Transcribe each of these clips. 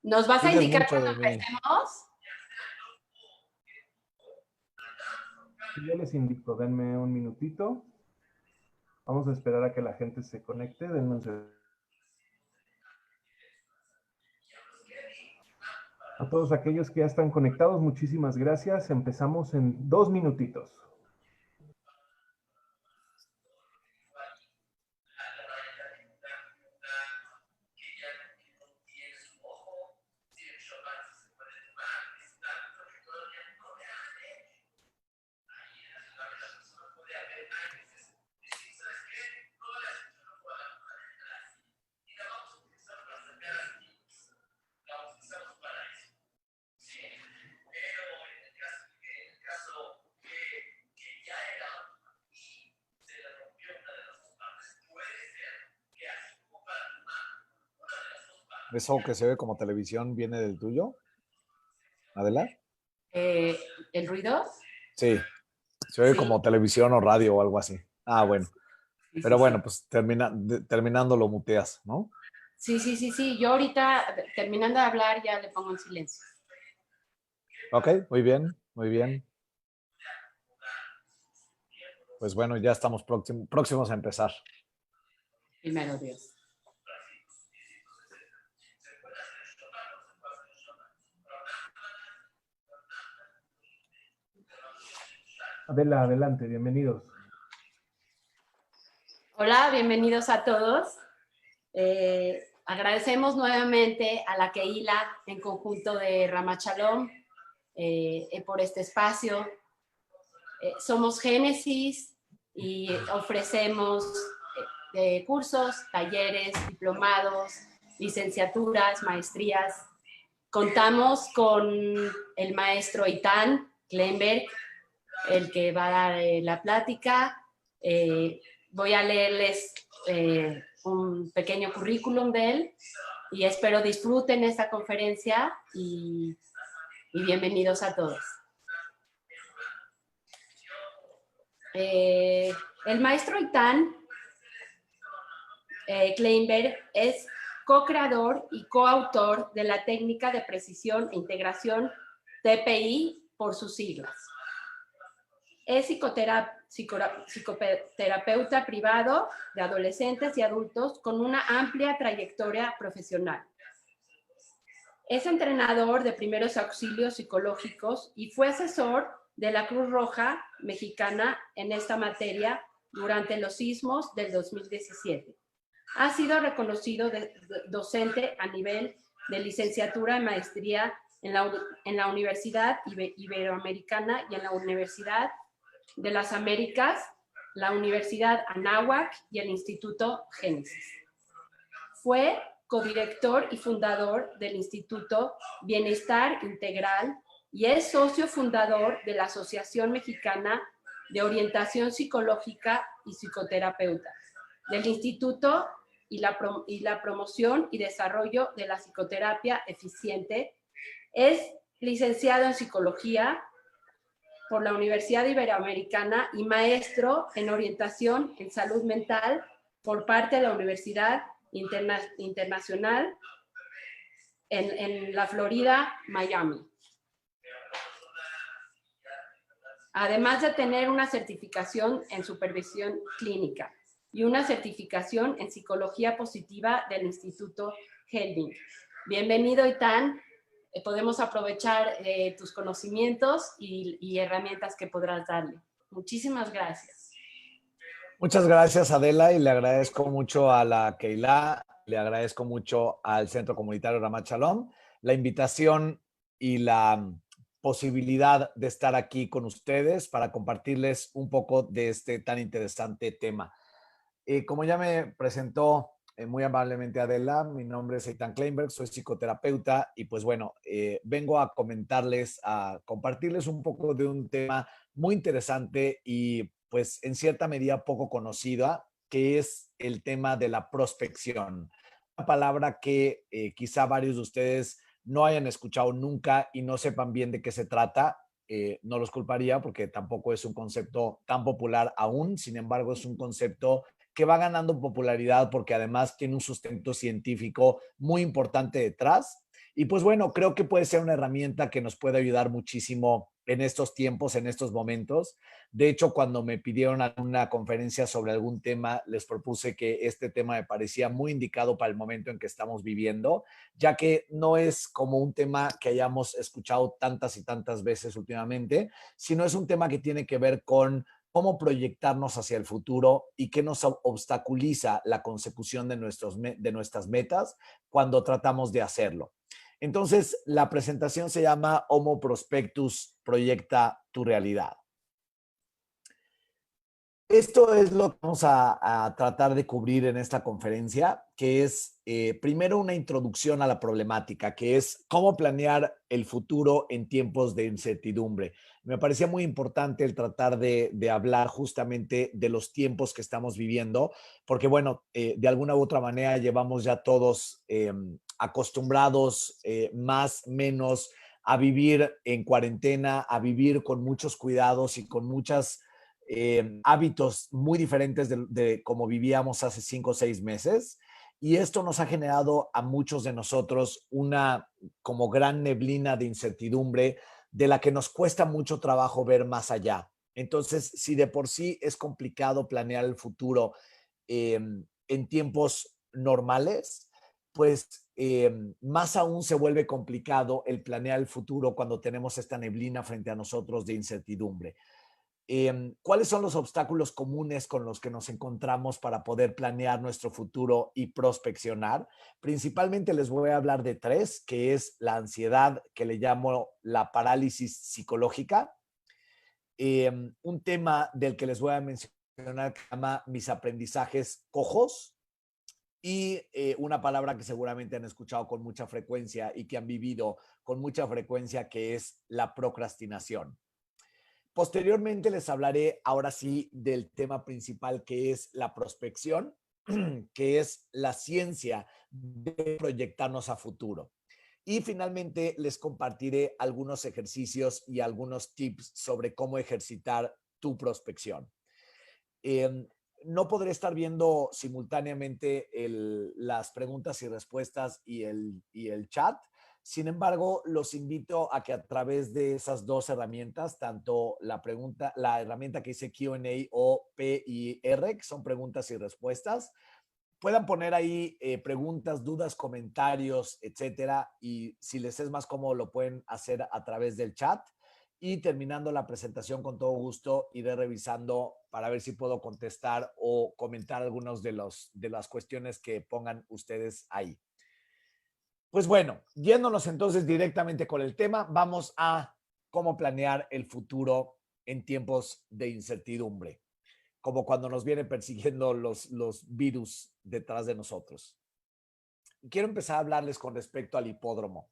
¿Nos vas a Pides indicar mucho cuando de mí. empecemos? Yo les indico, denme un minutito. Vamos a esperar a que la gente se conecte. Denme un segundo. A todos aquellos que ya están conectados, muchísimas gracias. Empezamos en 2 minutitos. ¿Eso que se ve como televisión viene del tuyo, Adela? ¿El ruido? Sí, se ve Sí. como televisión o radio o algo así. Ah, bueno. Sí, Pero sí, bueno, sí. pues terminando lo muteas, ¿no? Sí. Yo ahorita, terminando de hablar, ya le pongo en silencio. Ok, muy bien, muy bien. Pues bueno, ya estamos próximos a empezar. Primero Dios. Adela, adelante, bienvenidos. Hola, bienvenidos a todos. Agradecemos nuevamente a la Kehila en conjunto de Ramat Shalom por este espacio. Somos Génesis y ofrecemos cursos, talleres, diplomados, licenciaturas, maestrías. Contamos con el maestro Eitan Kleinberg, el que va a dar la plática. Voy a leerles un pequeño currículum de él y espero disfruten esta conferencia y bienvenidos a todos. El maestro Eitan Kleinberg es co-creador y coautor de la técnica de precisión e integración TPI por sus siglas. Es psicoterapeuta privado de adolescentes y adultos con una amplia trayectoria profesional. Es entrenador de primeros auxilios psicológicos y fue asesor de la Cruz Roja Mexicana en esta materia durante los sismos del 2017. Ha sido reconocido docente a nivel de licenciatura y maestría en la Universidad Iberoamericana y en la Universidad de las Américas, la Universidad Anáhuac y el Instituto Génesis. Fue codirector y fundador del Instituto Bienestar Integral y es socio fundador de la Asociación Mexicana de Orientación Psicológica y Psicoterapeuta, del Instituto y la Promoción y Desarrollo de la Psicoterapia Eficiente. Es licenciado en Psicología por la Universidad Iberoamericana y maestro en Orientación en Salud Mental por parte de la Universidad Internacional en la Florida, Miami. Además de tener una certificación en supervisión clínica y una certificación en psicología positiva del Instituto Helbing. Bienvenido, Eitan. Podemos aprovechar tus conocimientos y herramientas que podrás darle. Muchísimas gracias. Muchas gracias, Adela, y le agradezco mucho a la Kehila, le agradezco mucho al Centro Comunitario Ramat Shalom la invitación y la posibilidad de estar aquí con ustedes para compartirles un poco de este tan interesante tema. Como ya me presentó muy amablemente Adela, mi nombre es Eitan Kleinberg, soy psicoterapeuta y pues bueno, vengo a comentarles, a compartirles un poco de un tema muy interesante y pues en cierta medida poco conocida, que es el tema de la prospección. Una palabra que quizá varios de ustedes no hayan escuchado nunca y no sepan bien de qué se trata. No los culparía porque tampoco es un concepto tan popular aún, sin embargo es un concepto que va ganando popularidad porque además tiene un sustento científico muy importante detrás Y pues bueno, creo que puede ser una herramienta que nos puede ayudar muchísimo en estos tiempos, en estos momentos. De hecho, cuando me pidieron una conferencia sobre algún tema, les propuse que este tema me parecía muy indicado para el momento en que estamos viviendo, ya que no es como un tema que hayamos escuchado tantas y tantas veces últimamente, sino es un tema que tiene que ver con cómo proyectarnos hacia el futuro y qué nos obstaculiza la consecución de nuestras metas cuando tratamos de hacerlo. Entonces, la presentación se llama Homo Prospectus Proyecta tu realidad. Esto es lo que vamos a tratar de cubrir en esta conferencia, que es primero una introducción a la problemática, que es cómo planear el futuro en tiempos de incertidumbre. Me parecía muy importante el tratar de hablar justamente de los tiempos que estamos viviendo, porque bueno, de alguna u otra manera llevamos ya todos acostumbrados más, menos a vivir en cuarentena, a vivir con muchos cuidados y con muchas hábitos muy diferentes de como vivíamos hace 5 o 6 meses. Y esto nos ha generado a muchos de nosotros una como gran neblina de incertidumbre de la que nos cuesta mucho trabajo ver más allá. Entonces, si de por sí es complicado planear el futuro en tiempos normales, pues más aún se vuelve complicado el planear el futuro cuando tenemos esta neblina frente a nosotros de incertidumbre. ¿Cuáles son los obstáculos comunes con los que nos encontramos para poder planear nuestro futuro y prospeccionar? Principalmente les voy a hablar de 3, que es la ansiedad, que le llamo la parálisis psicológica, un tema del que les voy a mencionar que se llama mis aprendizajes cojos, y una palabra que seguramente han escuchado con mucha frecuencia y que han vivido con mucha frecuencia, que es la procrastinación. Posteriormente les hablaré ahora sí del tema principal, que es la prospección, que es la ciencia de proyectarnos a futuro. Y finalmente les compartiré algunos ejercicios y algunos tips sobre cómo ejercitar tu prospección. No podré estar viendo simultáneamente las preguntas y respuestas y el chat. Sin embargo, los invito a que a través de esas 2 herramientas, tanto la herramienta que dice Q&A o PIR, que son preguntas y respuestas, puedan poner ahí preguntas, dudas, comentarios, etcétera. Y si les es más cómodo, lo pueden hacer a través del chat. Y terminando la presentación, con todo gusto, iré revisando para ver si puedo contestar o comentar algunas de las cuestiones que pongan ustedes ahí. Pues bueno, yéndonos entonces directamente con el tema, vamos a cómo planear el futuro en tiempos de incertidumbre, como cuando nos vienen persiguiendo los virus detrás de nosotros. Quiero empezar a hablarles con respecto al hipódromo.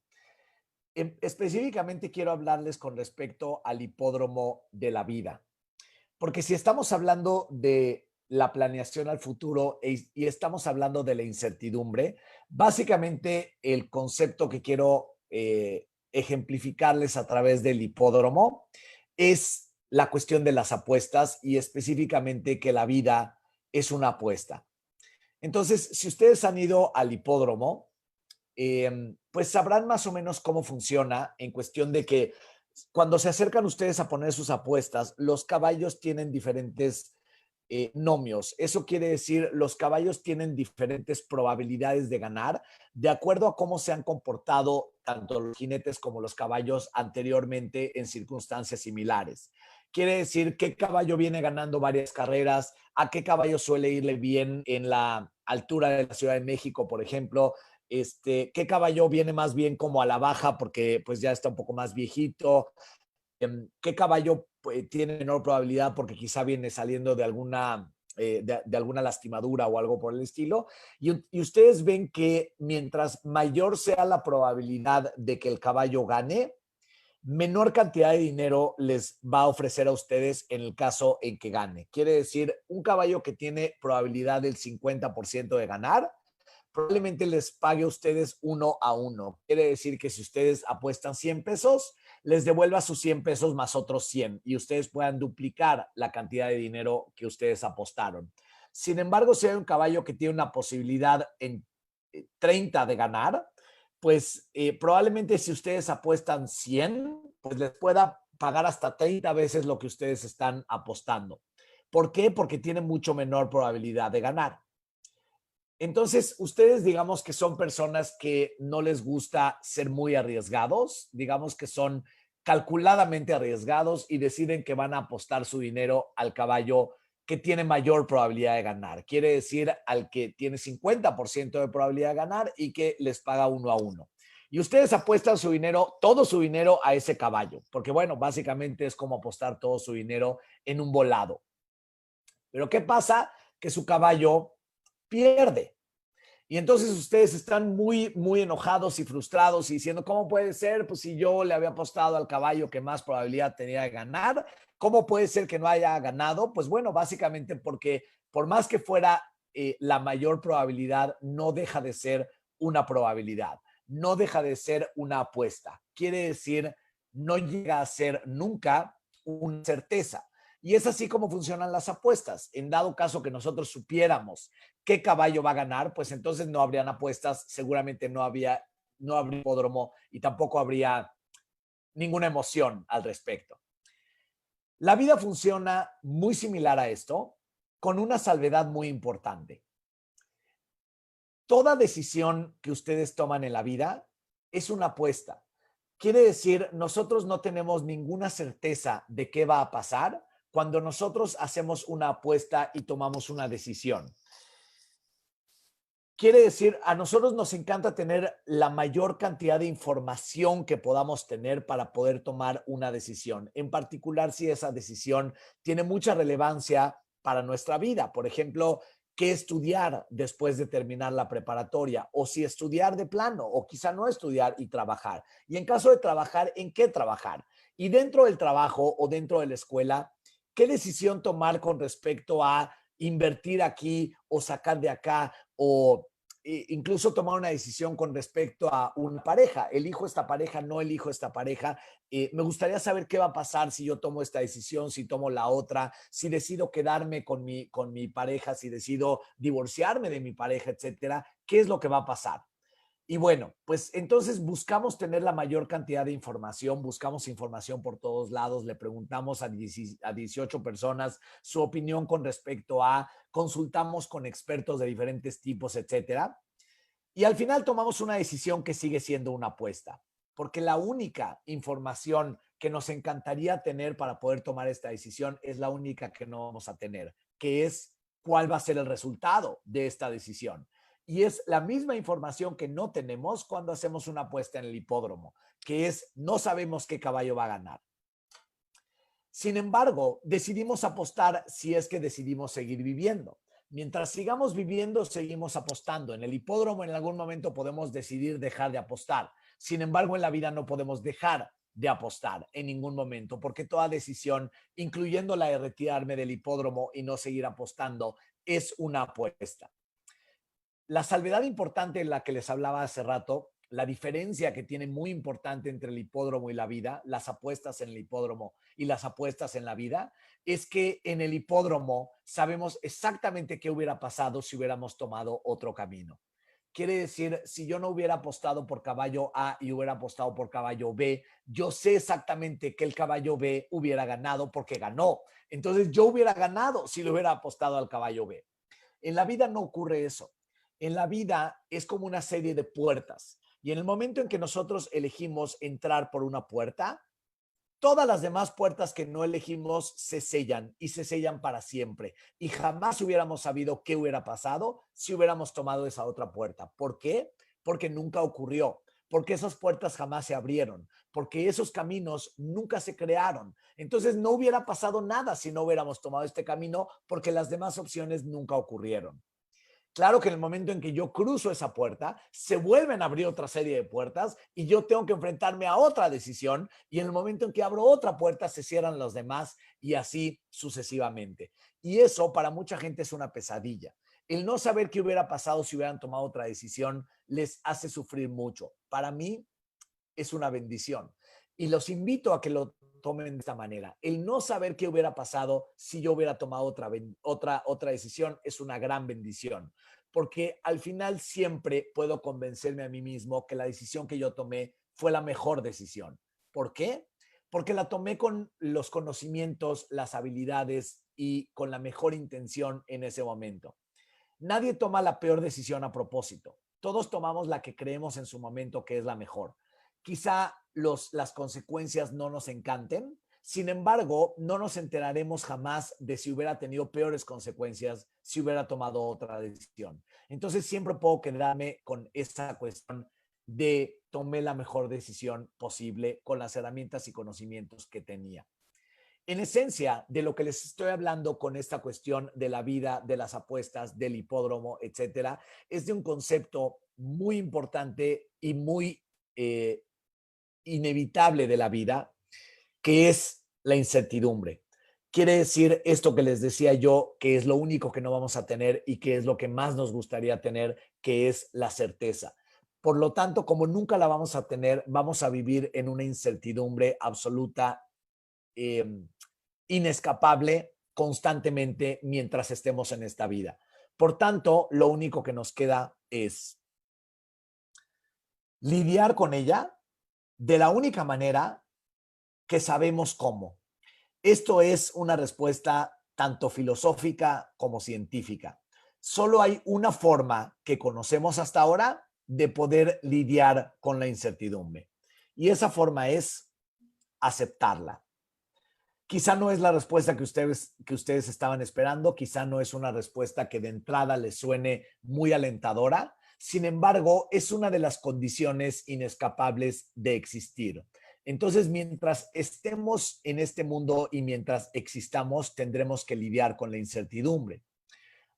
Específicamente quiero hablarles con respecto al hipódromo de la vida, porque si estamos hablando de la planeación al futuro y estamos hablando de la incertidumbre, básicamente el concepto que quiero ejemplificarles a través del hipódromo es la cuestión de las apuestas, y específicamente que la vida es una apuesta. Entonces, si ustedes han ido al hipódromo, pues sabrán más o menos cómo funciona, en cuestión de que cuando se acercan ustedes a poner sus apuestas, los caballos tienen diferentes nomios. Eso quiere decir, los caballos tienen diferentes probabilidades de ganar de acuerdo a cómo se han comportado tanto los jinetes como los caballos anteriormente en circunstancias similares. Quiere decir qué caballo viene ganando varias carreras, a qué caballo suele irle bien en la altura de la Ciudad de México, por ejemplo, qué caballo viene más bien como a la baja porque pues ya está un poco más viejito, qué caballo tiene menor probabilidad porque quizá viene saliendo de alguna, de alguna lastimadura o algo por el estilo. Y ustedes ven que mientras mayor sea la probabilidad de que el caballo gane, menor cantidad de dinero les va a ofrecer a ustedes en el caso en que gane. Quiere decir, un caballo que tiene probabilidad del 50% de ganar, probablemente les pague a ustedes 1 a 1. Quiere decir que si ustedes apuestan 100 pesos, les devuelva sus 100 pesos más otros 100 y ustedes puedan duplicar la cantidad de dinero que ustedes apostaron. Sin embargo, si hay un caballo que tiene una posibilidad en 30 de ganar, pues probablemente si ustedes apuestan 100, pues les pueda pagar hasta 30 veces lo que ustedes están apostando. ¿Por qué? Porque tienen mucho menor probabilidad de ganar. Entonces, ustedes digamos que son personas que no les gusta ser muy arriesgados, digamos que son calculadamente arriesgados y deciden que van a apostar su dinero al caballo que tiene mayor probabilidad de ganar. Quiere decir al que tiene 50% de probabilidad de ganar y que les paga 1-1. Y ustedes apuestan su dinero, todo su dinero a ese caballo, porque bueno, básicamente es como apostar todo su dinero en un volado. Pero ¿qué pasa? Que su caballo pierde. Y entonces ustedes están muy, muy enojados y frustrados y diciendo, ¿cómo puede ser? Pues si yo le había apostado al caballo que más probabilidad tenía de ganar, ¿cómo puede ser que no haya ganado? Pues bueno, básicamente porque por más que fuera la mayor probabilidad, no deja de ser una probabilidad, no deja de ser una apuesta. Quiere decir, no llega a ser nunca una certeza. Y es así como funcionan las apuestas. En dado caso que nosotros supiéramos qué caballo va a ganar, pues entonces no habrían apuestas, seguramente no habría hipódromo y tampoco habría ninguna emoción al respecto. La vida funciona muy similar a esto, con una salvedad muy importante. Toda decisión que ustedes toman en la vida es una apuesta. Quiere decir, nosotros no tenemos ninguna certeza de qué va a pasar cuando nosotros hacemos una apuesta y tomamos una decisión. Quiere decir, a nosotros nos encanta tener la mayor cantidad de información que podamos tener para poder tomar una decisión, en particular si esa decisión tiene mucha relevancia para nuestra vida. Por ejemplo, qué estudiar después de terminar la preparatoria, o si estudiar de plano, o quizá no estudiar y trabajar. Y en caso de trabajar, ¿en qué trabajar? Y dentro del trabajo o dentro de la escuela, ¿qué decisión tomar con respecto a invertir aquí o sacar de acá, o incluso tomar una decisión con respecto a una pareja? ¿Elijo esta pareja? ¿No elijo esta pareja? Me gustaría saber qué va a pasar si yo tomo esta decisión, si tomo la otra, si decido quedarme con mi pareja, si decido divorciarme de mi pareja, etcétera. ¿Qué es lo que va a pasar? Y bueno, pues entonces buscamos tener la mayor cantidad de información, buscamos información por todos lados, le preguntamos a 18 personas su opinión con respecto a, consultamos con expertos de diferentes tipos, etcétera. Y al final tomamos una decisión que sigue siendo una apuesta, porque la única información que nos encantaría tener para poder tomar esta decisión es la única que no vamos a tener, que es cuál va a ser el resultado de esta decisión. Y es la misma información que no tenemos cuando hacemos una apuesta en el hipódromo, que es no sabemos qué caballo va a ganar. Sin embargo, decidimos apostar si es que decidimos seguir viviendo. Mientras sigamos viviendo, seguimos apostando. En el hipódromo en algún momento podemos decidir dejar de apostar. Sin embargo, en la vida no podemos dejar de apostar en ningún momento, porque toda decisión, incluyendo la de retirarme del hipódromo y no seguir apostando, es una apuesta. La salvedad importante en la que les hablaba hace rato, la diferencia que tiene muy importante entre el hipódromo y la vida, las apuestas en el hipódromo y las apuestas en la vida, es que en el hipódromo sabemos exactamente qué hubiera pasado si hubiéramos tomado otro camino. Quiere decir, si yo no hubiera apostado por caballo A y hubiera apostado por caballo B, yo sé exactamente que el caballo B hubiera ganado porque ganó. Entonces yo hubiera ganado si le hubiera apostado al caballo B. En la vida no ocurre eso. En la vida es como una serie de puertas. Y en el momento en que nosotros elegimos entrar por una puerta, todas las demás puertas que no elegimos se sellan y se sellan para siempre. Y jamás hubiéramos sabido qué hubiera pasado si hubiéramos tomado esa otra puerta. ¿Por qué? Porque nunca ocurrió. Porque esas puertas jamás se abrieron. Porque esos caminos nunca se crearon. Entonces no hubiera pasado nada si no hubiéramos tomado este camino, porque las demás opciones nunca ocurrieron. Claro que en el momento en que yo cruzo esa puerta, se vuelven a abrir otra serie de puertas y yo tengo que enfrentarme a otra decisión, y en el momento en que abro otra puerta se cierran las demás, y así sucesivamente. Y eso para mucha gente es una pesadilla. El no saber qué hubiera pasado si hubieran tomado otra decisión les hace sufrir mucho. Para mí es una bendición y los invito a que lo tomen de esta manera. El no saber qué hubiera pasado si yo hubiera tomado otra decisión es una gran bendición, porque al final siempre puedo convencerme a mí mismo que la decisión que yo tomé fue la mejor decisión. ¿Por qué? Porque la tomé con los conocimientos, las habilidades y con la mejor intención en ese momento. Nadie toma la peor decisión a propósito. Todos tomamos la que creemos en su momento que es la mejor. Quizá las consecuencias no nos encanten, sin embargo, no nos enteraremos jamás de si hubiera tenido peores consecuencias si hubiera tomado otra decisión. Entonces siempre puedo quedarme con esa cuestión de tomé la mejor decisión posible con las herramientas y conocimientos que tenía. En esencia, de lo que les estoy hablando con esta cuestión de la vida, de las apuestas, del hipódromo, etcétera, es de un concepto muy importante y muy inevitable de la vida, que es la incertidumbre. Quiere decir esto que les decía yo, que es lo único que no vamos a tener y que es lo que más nos gustaría tener, que es la certeza. Por lo tanto, como nunca la vamos a tener, vamos a vivir en una incertidumbre absoluta, inescapable constantemente mientras estemos en esta vida. Por tanto, lo único que nos queda es lidiar con ella de la única manera que sabemos cómo. Esto es una respuesta tanto filosófica como científica. Solo hay una forma que conocemos hasta ahora de poder lidiar con la incertidumbre. Y esa forma es aceptarla. Quizá no es la respuesta que ustedes estaban esperando, quizá no es una respuesta que de entrada les suene muy alentadora. Sin embargo, es una de las condiciones inescapables de existir. Entonces, mientras estemos en este mundo y mientras existamos, tendremos que lidiar con la incertidumbre.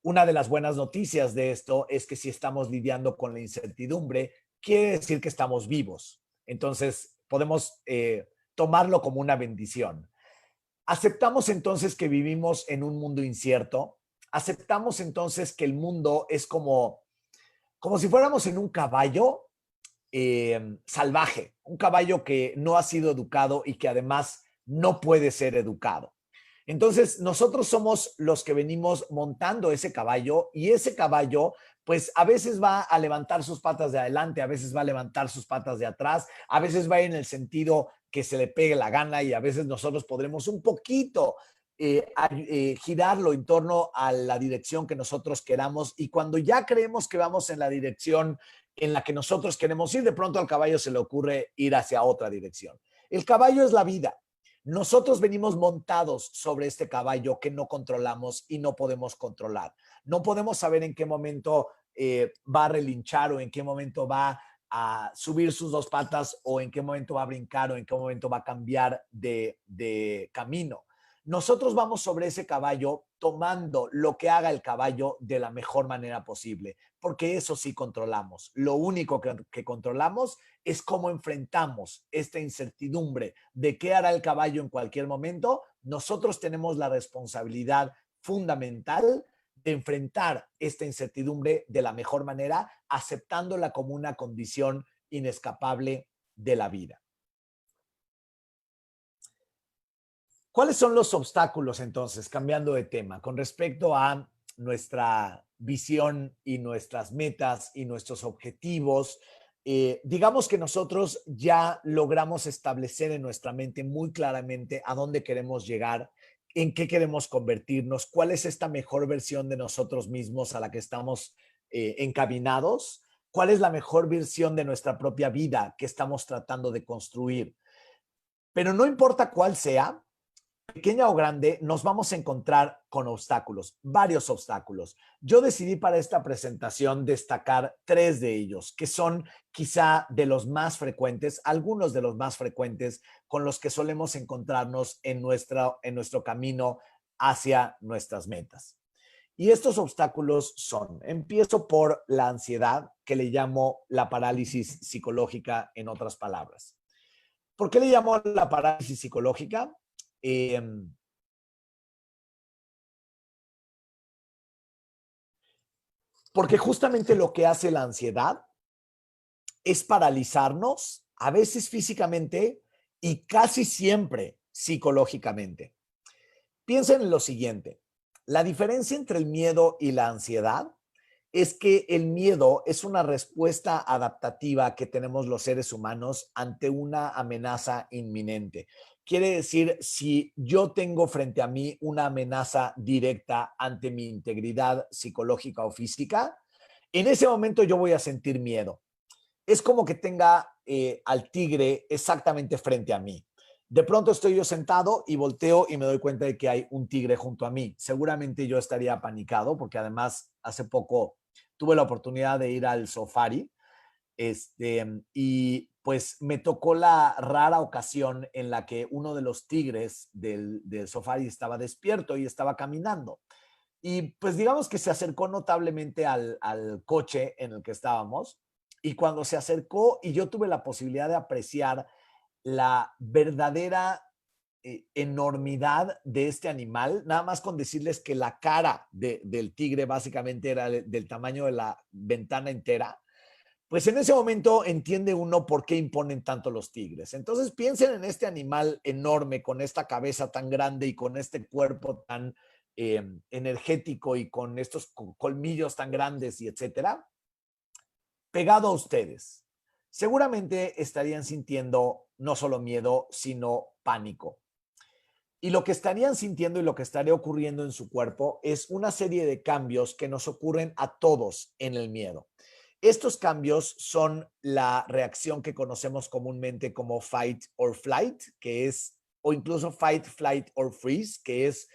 Una de las buenas noticias de esto es que si estamos lidiando con la incertidumbre, quiere decir que estamos vivos. Entonces, podemos tomarlo como una bendición. Aceptamos entonces que vivimos en un mundo incierto. Aceptamos entonces que el mundo es como si fuéramos en un caballo salvaje, un caballo que no ha sido educado y que además no puede ser educado. Entonces, nosotros somos los que venimos montando ese caballo y ese caballo, pues a veces va a levantar sus patas de adelante, a veces va a levantar sus patas de atrás, a veces va en el sentido que se le pegue la gana y a veces nosotros podremos un poquito girarlo en torno a la dirección que nosotros queramos y cuando ya creemos que vamos en la dirección en la que nosotros queremos ir, de pronto al caballo se le ocurre ir hacia otra dirección. El caballo es la vida. Nosotros venimos montados sobre este caballo que no controlamos y no podemos controlar. No podemos saber en qué momento va a relinchar o en qué momento va a subir sus dos patas o en qué momento va a brincar o en qué momento va a cambiar de camino. Nosotros vamos sobre ese caballo tomando lo que haga el caballo de la mejor manera posible, porque eso sí controlamos. Lo único que controlamos es cómo enfrentamos esta incertidumbre de qué hará el caballo en cualquier momento. Nosotros tenemos la responsabilidad fundamental de enfrentar esta incertidumbre de la mejor manera, aceptándola como una condición inescapable de la vida. ¿Cuáles son los obstáculos entonces, cambiando de tema, con respecto a nuestra visión y nuestras metas y nuestros objetivos? Digamos que nosotros ya logramos establecer en nuestra mente muy claramente a dónde queremos llegar, en qué queremos convertirnos, cuál es esta mejor versión de nosotros mismos a la que estamos encaminados, cuál es la mejor versión de nuestra propia vida que estamos tratando de construir. Pero no importa cuál sea, pequeña o grande, nos vamos a encontrar con obstáculos, varios obstáculos. Yo decidí para esta presentación destacar 3 de ellos, que son quizá de los más frecuentes, algunos de los más frecuentes con los que solemos encontrarnos en nuestro camino hacia nuestras metas. Y estos obstáculos son, empiezo por la ansiedad, que le llamo la parálisis psicológica en otras palabras. ¿Por qué le llamo la parálisis psicológica? Porque justamente lo que hace la ansiedad es paralizarnos, a veces físicamente y casi siempre psicológicamente. Piensen en lo siguiente, la diferencia entre el miedo y la ansiedad es que el miedo es una respuesta adaptativa que tenemos los seres humanos ante una amenaza inminente. Quiere decir, si yo tengo frente a mí una amenaza directa ante mi integridad psicológica o física, en ese momento yo voy a sentir miedo. Es como que tenga al tigre exactamente frente a mí. De pronto estoy yo sentado y volteo y me doy cuenta de que hay un tigre junto a mí. Seguramente yo estaría apanicado porque además hace poco tuve la oportunidad de ir al safari y pues me tocó la rara ocasión en la que uno de los tigres del safari estaba despierto y estaba caminando. Y pues digamos que se acercó notablemente al coche en el que estábamos y cuando se acercó y yo tuve la posibilidad de apreciar la verdadera enormidad de este animal, nada más con decirles que la cara del tigre básicamente era del tamaño de la ventana entera, pues en ese momento entiende uno por qué imponen tanto los tigres. Entonces piensen en este animal enorme, con esta cabeza tan grande y con este cuerpo tan energético y con estos colmillos tan grandes y etcétera, pegado a ustedes. Seguramente estarían sintiendo no solo miedo, sino pánico. Y lo que estarían sintiendo y lo que estaría ocurriendo en su cuerpo es una serie de cambios que nos ocurren a todos en el miedo. Estos cambios son la reacción que conocemos comúnmente como fight or flight, que es, o incluso fight, flight or freeze, que es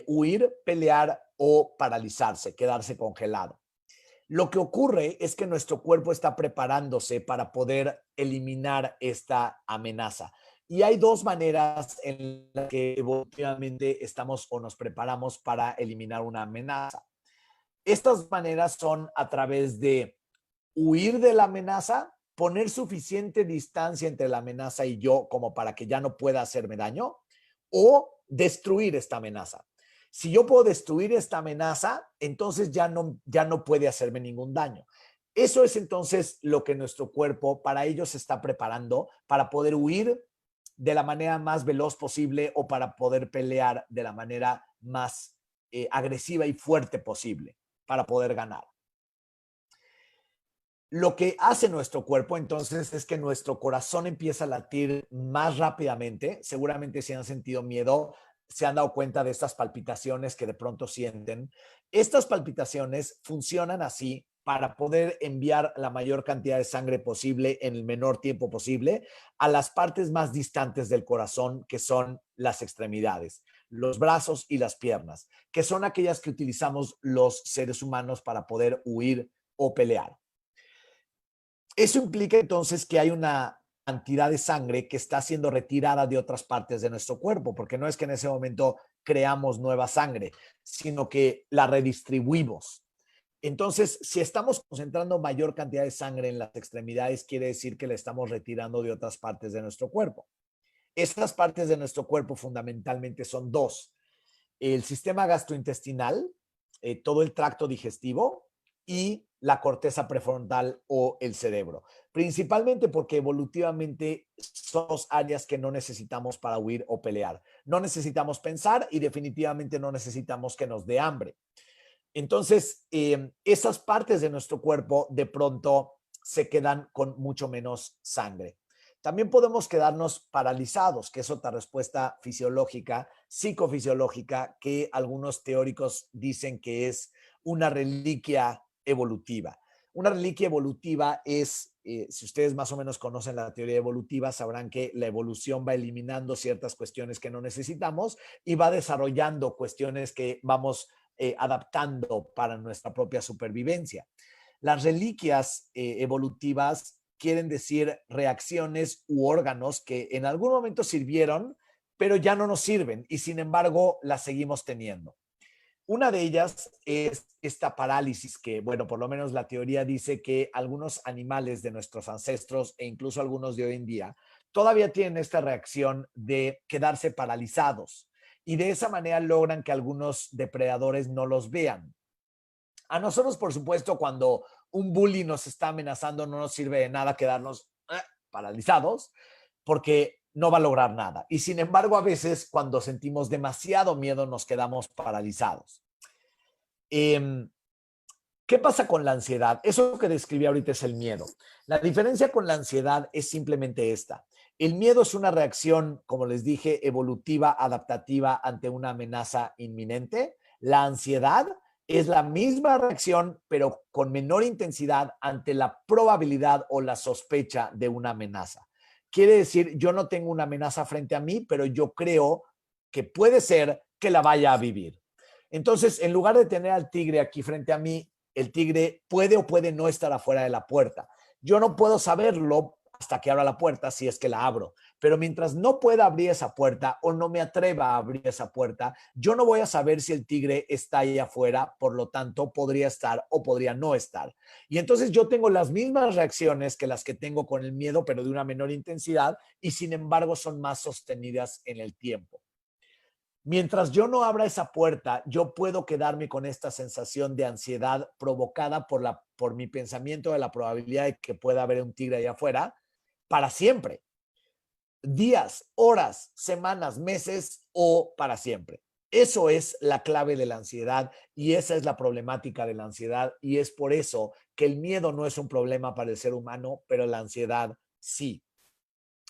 huir, pelear o paralizarse, quedarse congelado. Lo que ocurre es que nuestro cuerpo está preparándose para poder eliminar esta amenaza. Y hay dos maneras en las que evolutivamente estamos o nos preparamos para eliminar una amenaza. Estas maneras son a través de huir de la amenaza, poner suficiente distancia entre la amenaza y yo como para que ya no pueda hacerme daño, o destruir esta amenaza. Si yo puedo destruir esta amenaza, entonces ya no puede hacerme ningún daño. Eso es entonces lo que nuestro cuerpo para ello se está preparando para poder huir de la manera más veloz posible o para poder pelear de la manera más agresiva y fuerte posible para poder ganar. Lo que hace nuestro cuerpo entonces es que nuestro corazón empieza a latir más rápidamente. Seguramente si han sentido miedo, se han dado cuenta de estas palpitaciones que de pronto sienten. Estas palpitaciones funcionan así para poder enviar la mayor cantidad de sangre posible en el menor tiempo posible a las partes más distantes del corazón, que son las extremidades, los brazos y las piernas, que son aquellas que utilizamos los seres humanos para poder huir o pelear. Eso implica entonces que hay una cantidad de sangre que está siendo retirada de otras partes de nuestro cuerpo, porque no es que en ese momento creamos nueva sangre, sino que la redistribuimos. Entonces, si estamos concentrando mayor cantidad de sangre en las extremidades, quiere decir que la estamos retirando de otras partes de nuestro cuerpo. Estas partes de nuestro cuerpo fundamentalmente son dos: el sistema gastrointestinal, todo el tracto digestivo y la corteza prefrontal o el cerebro. Principalmente porque evolutivamente son áreas que no necesitamos para huir o pelear. No necesitamos pensar y definitivamente no necesitamos que nos dé hambre. Entonces, esas partes de nuestro cuerpo de pronto se quedan con mucho menos sangre. También podemos quedarnos paralizados, que es otra respuesta fisiológica, psicofisiológica, que algunos teóricos dicen que es una reliquia evolutiva. Una reliquia evolutiva es, si ustedes más o menos conocen la teoría evolutiva, sabrán que la evolución va eliminando ciertas cuestiones que no necesitamos y va desarrollando cuestiones que vamos adaptando para nuestra propia supervivencia. Las reliquias evolutivas quieren decir reacciones u órganos que en algún momento sirvieron, pero ya no nos sirven y sin embargo las seguimos teniendo. Una de ellas es esta parálisis que, bueno, por lo menos la teoría dice que algunos animales de nuestros ancestros e incluso algunos de hoy en día todavía tienen esta reacción de quedarse paralizados y de esa manera logran que algunos depredadores no los vean. A nosotros, por supuesto, cuando un bully nos está amenazando, no nos sirve de nada quedarnos paralizados porque no va a lograr nada. Y sin embargo, a veces cuando sentimos demasiado miedo nos quedamos paralizados. ¿Qué pasa con la ansiedad? Eso que describí ahorita es el miedo. La diferencia con la ansiedad es simplemente esta. El miedo es una reacción, como les dije, evolutiva, adaptativa ante una amenaza inminente. La ansiedad es la misma reacción, pero con menor intensidad ante la probabilidad o la sospecha de una amenaza. Quiere decir, yo no tengo una amenaza frente a mí, pero yo creo que puede ser que la vaya a vivir. Entonces, en lugar de tener al tigre aquí frente a mí, el tigre puede o puede no estar afuera de la puerta. Yo no puedo saberlo hasta que abra la puerta, si es que la abro. Pero mientras no pueda abrir esa puerta o no me atreva a abrir esa puerta, yo no voy a saber si el tigre está ahí afuera, por lo tanto, podría estar o podría no estar. Y entonces yo tengo las mismas reacciones que las que tengo con el miedo, pero de una menor intensidad y sin embargo son más sostenidas en el tiempo. Mientras yo no abra esa puerta, yo puedo quedarme con esta sensación de ansiedad provocada por mi pensamiento de la probabilidad de que pueda haber un tigre allá afuera para siempre. Días, horas, semanas, meses o para siempre. Eso es la clave de la ansiedad y esa es la problemática de la ansiedad y es por eso que el miedo no es un problema para el ser humano, pero la ansiedad sí.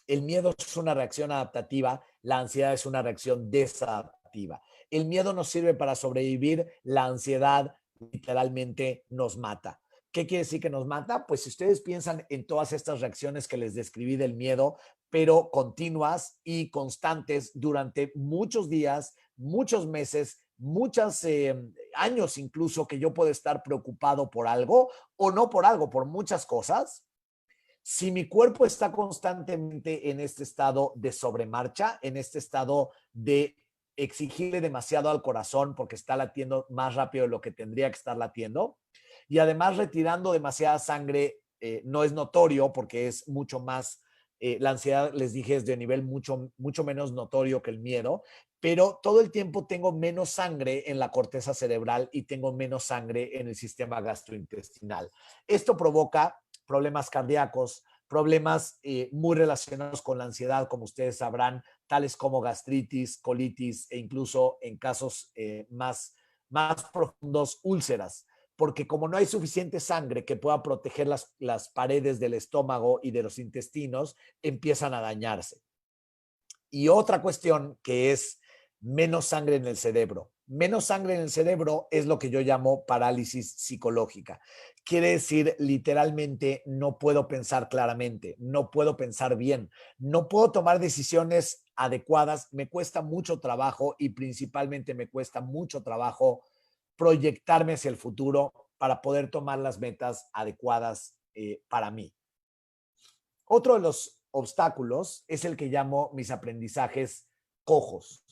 El miedo es una reacción adaptativa, la ansiedad es una reacción desadaptativa. El miedo nos sirve para sobrevivir, la ansiedad literalmente nos mata. ¿Qué quiere decir que nos mata? Pues si ustedes piensan en todas estas reacciones que les describí del miedo, pero continuas y constantes durante muchos días, muchos meses, muchos años incluso que yo puedo estar preocupado por algo o no por algo, por muchas cosas. Si mi cuerpo está constantemente en este estado de sobremarcha, en este estado de exigirle demasiado al corazón porque está latiendo más rápido de lo que tendría que estar latiendo, y además retirando demasiada sangre, no es notorio porque es mucho más, la ansiedad, les dije, es de nivel mucho, mucho menos notorio que el miedo, pero todo el tiempo tengo menos sangre en la corteza cerebral y tengo menos sangre en el sistema gastrointestinal. Esto provoca problemas cardíacos, problemas muy relacionados con la ansiedad, como ustedes sabrán, tales como gastritis, colitis e incluso en casos más profundos, úlceras. Porque como no hay suficiente sangre que pueda proteger las paredes del estómago y de los intestinos, empiezan a dañarse. Y otra cuestión que es menos sangre en el cerebro. Menos sangre en el cerebro es lo que yo llamo parálisis psicológica. Quiere decir, literalmente, no puedo pensar claramente, no puedo pensar bien, no puedo tomar decisiones adecuadas, me cuesta mucho trabajo y principalmente me cuesta mucho trabajo proyectarme hacia el futuro para poder tomar las metas adecuadas para mí. Otro de los obstáculos es el que llamo mis aprendizajes cojos.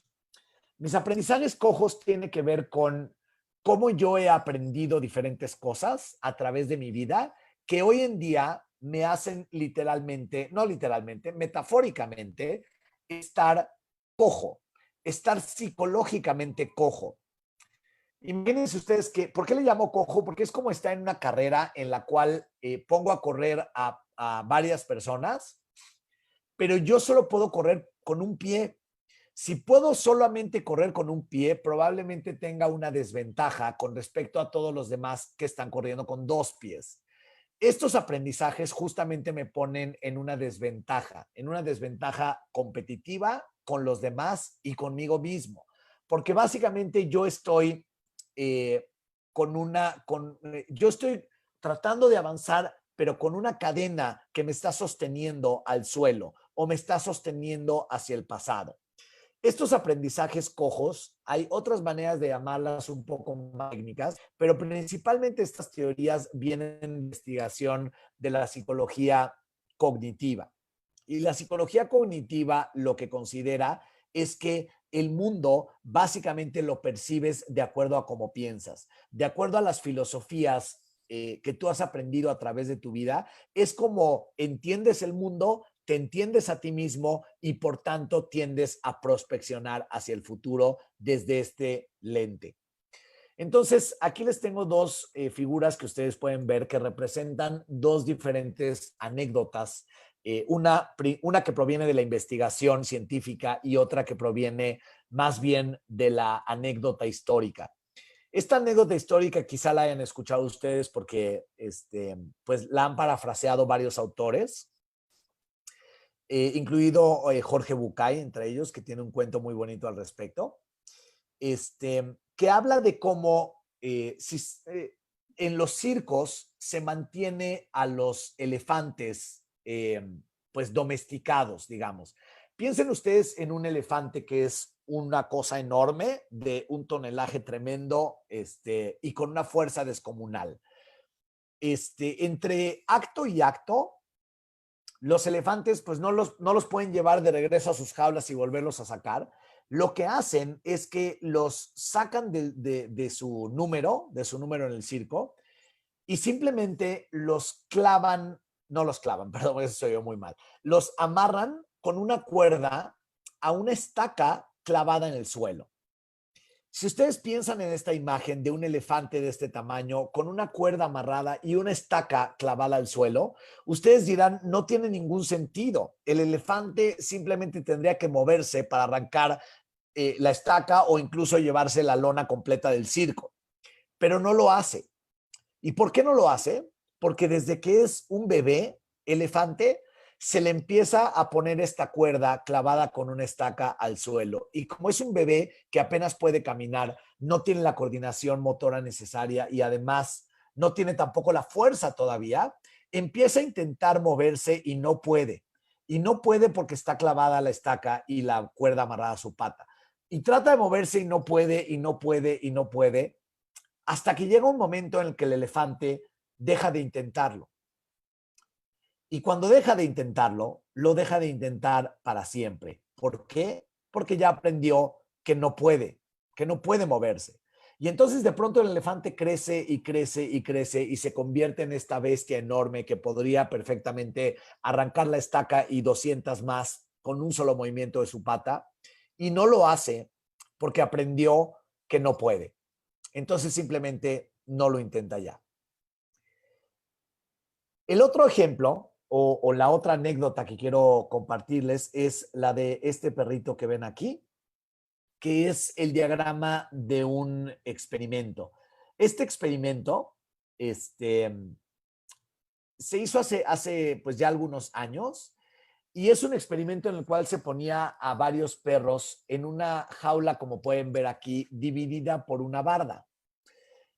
Mis aprendizajes cojos tienen que ver con cómo yo he aprendido diferentes cosas a través de mi vida que hoy en día me hacen literalmente, no literalmente, metafóricamente, estar cojo, estar psicológicamente cojo. Imagínense ustedes que, ¿por qué le llamo cojo? Porque es como estar en una carrera en la cual pongo a correr a varias personas, pero yo solo puedo correr con un pie. Si puedo solamente correr con un pie, probablemente tenga una desventaja con respecto a todos los demás que están corriendo con dos pies. Estos aprendizajes justamente me ponen en una desventaja competitiva con los demás y conmigo mismo, porque básicamente yo estoy yo estoy tratando de avanzar, pero con una cadena que me está sosteniendo al suelo o me está sosteniendo hacia el pasado. Estos aprendizajes cojos, hay otras maneras de llamarlas un poco más técnicas, pero principalmente estas teorías vienen de investigación de la psicología cognitiva. Y la psicología cognitiva lo que considera es que el mundo básicamente lo percibes de acuerdo a cómo piensas, de acuerdo a las filosofías que tú has aprendido a través de tu vida, es como entiendes el mundo, te entiendes a ti mismo y por tanto tiendes a prospeccionar hacia el futuro desde este lente. Entonces, aquí les tengo dos figuras que ustedes pueden ver que representan dos diferentes anécdotas. Una que proviene de la investigación científica y otra que proviene más bien de la anécdota histórica. Esta anécdota histórica quizá la hayan escuchado ustedes porque pues la han parafraseado varios autores, incluido Jorge Bucay, entre ellos, que tiene un cuento muy bonito al respecto, que habla de cómo en los circos se mantiene a los elefantes pues domesticados, digamos. Piensen ustedes en un elefante que es una cosa enorme, de un tonelaje tremendo y con una fuerza descomunal. Entre acto y acto, los elefantes pues no los pueden llevar de regreso a sus jaulas y volverlos a sacar. Lo que hacen es que los sacan de su número en el circo y simplemente los clavan, no los clavan, perdón, eso soy yo muy mal, los amarran con una cuerda a una estaca clavada en el suelo. Si ustedes piensan en esta imagen de un elefante de este tamaño con una cuerda amarrada y una estaca clavada al suelo, ustedes dirán, no tiene ningún sentido. El elefante simplemente tendría que moverse para arrancar la estaca o incluso llevarse la lona completa del circo. Pero no lo hace. ¿Y por qué no lo hace? Porque desde que es un bebé elefante, se le empieza a poner esta cuerda clavada con una estaca al suelo. Y como es un bebé que apenas puede caminar, no tiene la coordinación motora necesaria y además no tiene tampoco la fuerza todavía, empieza a intentar moverse y no puede. Y no puede porque está clavada la estaca y la cuerda amarrada a su pata. Y trata de moverse y no puede, y no puede, y no puede, hasta que llega un momento en el que el elefante deja de intentarlo. Y cuando deja de intentarlo, lo deja de intentar para siempre. ¿Por qué? Porque ya aprendió que no puede moverse. Y entonces de pronto el elefante crece y crece y crece y se convierte en esta bestia enorme que podría perfectamente arrancar la estaca y 200 más con un solo movimiento de su pata. Y no lo hace porque aprendió que no puede. Entonces simplemente no lo intenta ya. El otro ejemplo o la otra anécdota que quiero compartirles es la de este perrito que ven aquí, que es el diagrama de un experimento. Este experimento se hizo hace pues ya algunos años y es un experimento en el cual se ponía a varios perros en una jaula, como pueden ver aquí, dividida por una barda.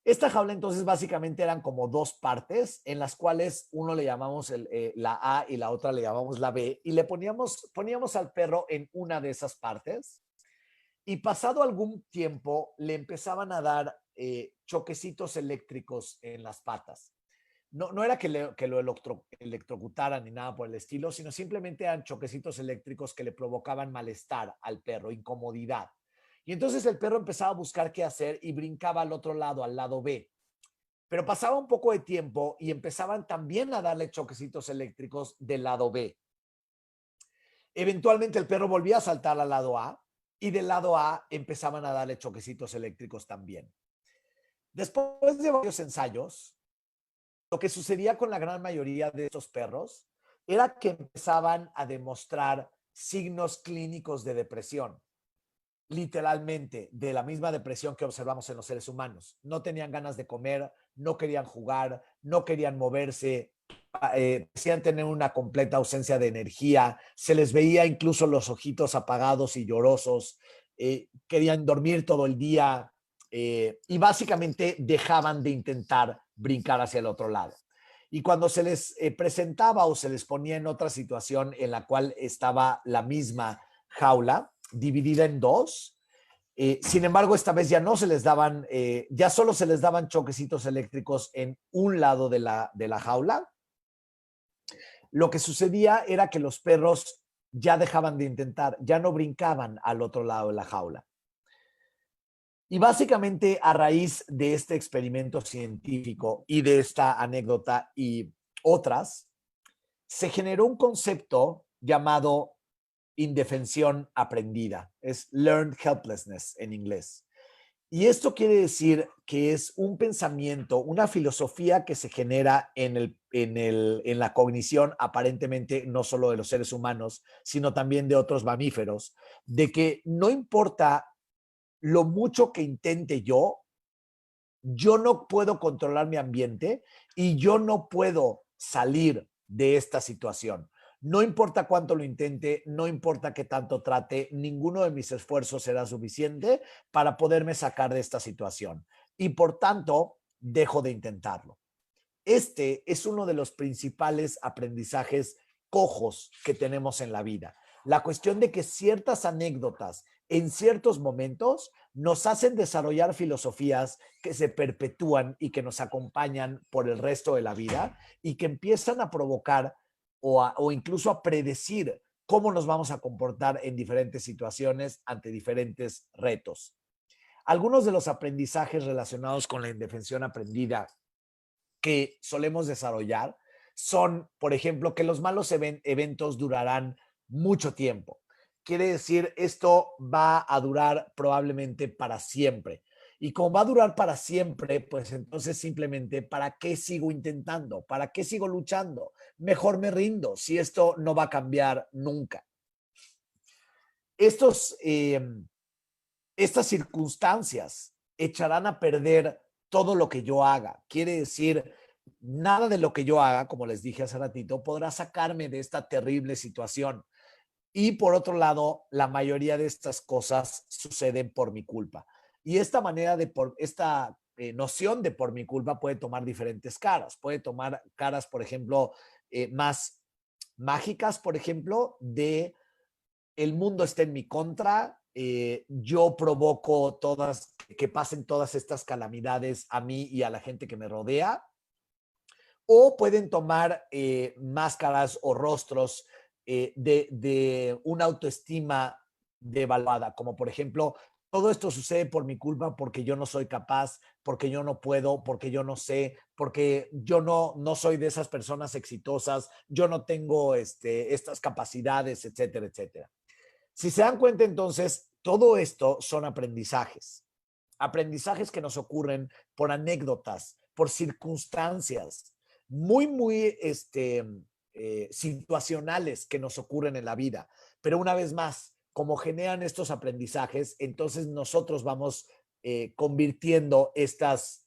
Esta jaula entonces básicamente eran como dos partes en las cuales uno le llamamos la A y la otra le llamamos la B y le poníamos al perro en una de esas partes y pasado algún tiempo le empezaban a dar choquecitos eléctricos en las patas. No era que lo electrocutaran ni nada por el estilo, sino simplemente eran choquecitos eléctricos que le provocaban malestar al perro, incomodidad. Y entonces el perro empezaba a buscar qué hacer y brincaba al otro lado, al lado B. Pero pasaba un poco de tiempo y empezaban también a darle choquecitos eléctricos del lado B. Eventualmente el perro volvía a saltar al lado A y del lado A empezaban a darle choquecitos eléctricos también. Después de varios ensayos, lo que sucedía con la gran mayoría de estos perros era que empezaban a demostrar signos clínicos de depresión. Literalmente, de la misma depresión que observamos en los seres humanos. No tenían ganas de comer, no querían jugar, no querían moverse, decían tener una completa ausencia de energía, se les veía incluso los ojitos apagados y llorosos, querían dormir todo el día y básicamente dejaban de intentar brincar hacia el otro lado. Y cuando se les presentaba o se les ponía en otra situación en la cual estaba la misma jaula, dividida en dos. Sin embargo, esta vez ya no se les daban, ya solo se les daban choquecitos eléctricos en un lado de la jaula. Lo que sucedía era que los perros ya dejaban de intentar, ya no brincaban al otro lado de la jaula. Y básicamente a raíz de este experimento científico y de esta anécdota y otras, se generó un concepto llamado indefensión aprendida. Es learned helplessness en inglés. Y esto quiere decir que es un pensamiento, una filosofía que se genera en la cognición, aparentemente no solo de los seres humanos, sino también de otros mamíferos, de que no importa lo mucho que intente yo, yo no puedo controlar mi ambiente y yo no puedo salir de esta situación. No importa cuánto lo intente, no importa qué tanto trate, ninguno de mis esfuerzos será suficiente para poderme sacar de esta situación. Y por tanto, dejo de intentarlo. Este es uno de los principales aprendizajes cojos que tenemos en la vida. La cuestión de que ciertas anécdotas en ciertos momentos nos hacen desarrollar filosofías que se perpetúan y que nos acompañan por el resto de la vida y que empiezan a provocar o incluso a predecir cómo nos vamos a comportar en diferentes situaciones ante diferentes retos. Algunos de los aprendizajes relacionados con la indefensión aprendida que solemos desarrollar son, por ejemplo, que los malos eventos durarán mucho tiempo. Quiere decir, esto va a durar probablemente para siempre. Y como va a durar para siempre, pues entonces simplemente, ¿para qué sigo intentando? ¿Para qué sigo luchando? Mejor me rindo si esto no va a cambiar nunca. Estas circunstancias echarán a perder todo lo que yo haga. Quiere decir, nada de lo que yo haga, como les dije hace ratito, podrá sacarme de esta terrible situación. Y por otro lado, la mayoría de estas cosas suceden por mi culpa. Y esta noción de por mi culpa puede tomar diferentes caras. Puede tomar caras, por ejemplo, más mágicas, por ejemplo, de el mundo está en mi contra, yo provoco que pasen todas estas calamidades a mí y a la gente que me rodea. O pueden tomar máscaras o rostros de una autoestima devaluada, como por ejemplo, todo esto sucede por mi culpa porque yo no soy capaz, porque yo no puedo, porque yo no sé, porque yo no soy de esas personas exitosas, yo no tengo estas capacidades, etcétera, etcétera. Si se dan cuenta, entonces, todo esto son aprendizajes. Aprendizajes que nos ocurren por anécdotas, por circunstancias muy situacionales que nos ocurren en la vida. Pero una vez más, como generan estos aprendizajes, entonces nosotros vamos convirtiendo estos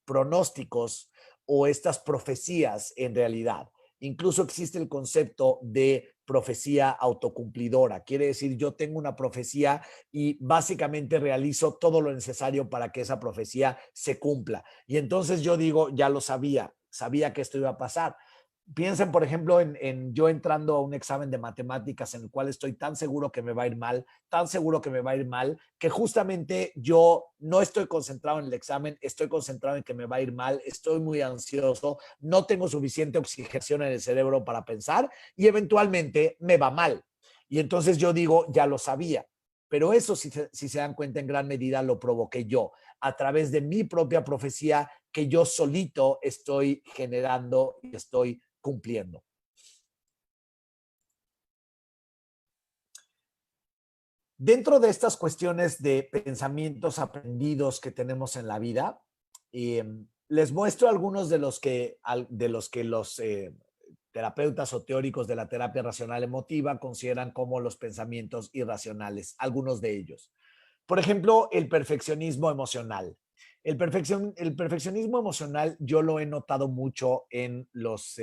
pronósticos o estas profecías en realidad. Incluso existe el concepto de profecía autocumplidora. Quiere decir, yo tengo una profecía y básicamente realizo todo lo necesario para que esa profecía se cumpla. Y entonces yo digo, ya lo sabía que esto iba a pasar. Piensen, por ejemplo, en yo entrando a un examen de matemáticas en el cual estoy tan seguro que me va a ir mal, tan seguro que me va a ir mal, que justamente yo no estoy concentrado en el examen, estoy concentrado en que me va a ir mal, estoy muy ansioso, no tengo suficiente oxigenación en el cerebro para pensar y eventualmente me va mal. Y entonces yo digo, ya lo sabía. Pero eso, si se dan cuenta, en gran medida lo provoqué yo, a través de mi propia profecía que yo solito estoy generando y estoy cumpliendo. Dentro de estas cuestiones de pensamientos aprendidos que tenemos en la vida, les muestro algunos de los que los terapeutas o teóricos de la terapia racional emotiva consideran como los pensamientos irracionales, algunos de ellos. Por ejemplo, el perfeccionismo emocional. El perfeccionismo emocional yo lo he notado mucho en los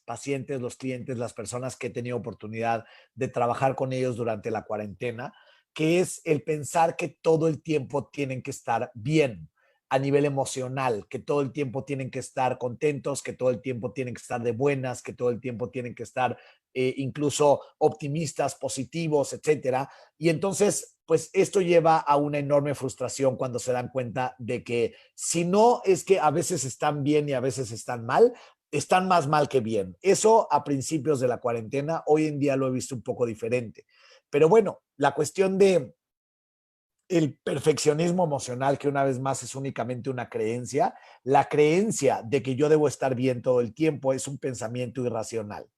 pacientes, los clientes, las personas que he tenido oportunidad de trabajar con ellos durante la cuarentena, que es el pensar que todo el tiempo tienen que estar bien a nivel emocional, que todo el tiempo tienen que estar contentos, que todo el tiempo tienen que estar de buenas, que todo el tiempo tienen que estar incluso optimistas, positivos, etcétera. Y entonces, pues esto lleva a una enorme frustración cuando se dan cuenta de que si no es que a veces están bien y a veces están mal, están más mal que bien. Eso a principios de la cuarentena, hoy en día lo he visto un poco diferente. Pero bueno, la cuestión de el perfeccionismo emocional, que una vez más es únicamente una creencia, la creencia de que yo debo estar bien todo el tiempo es un pensamiento irracional.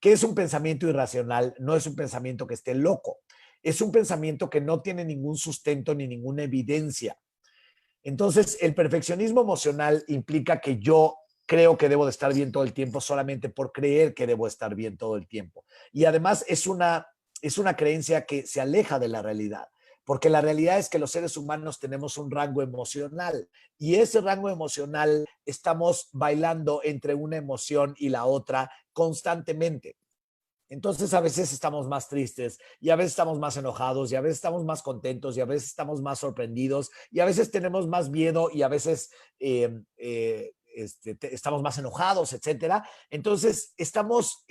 ¿Qué es un pensamiento irracional? No es un pensamiento que esté loco, es un pensamiento que no tiene ningún sustento ni ninguna evidencia. Entonces, el perfeccionismo emocional implica que yo creo que debo de estar bien todo el tiempo solamente por creer que debo estar bien todo el tiempo. Y además es una creencia que se aleja de la realidad. porque la realidad es que los seres humanos tenemos un rango emocional y ese rango emocional estamos bailando entre una emoción y la otra constantemente. Entonces a veces estamos más tristes y a veces estamos más enojados y a veces estamos más contentos y a veces estamos más sorprendidos y a veces tenemos más miedo y a veces estamos más enojados, etcétera. Entonces estamos,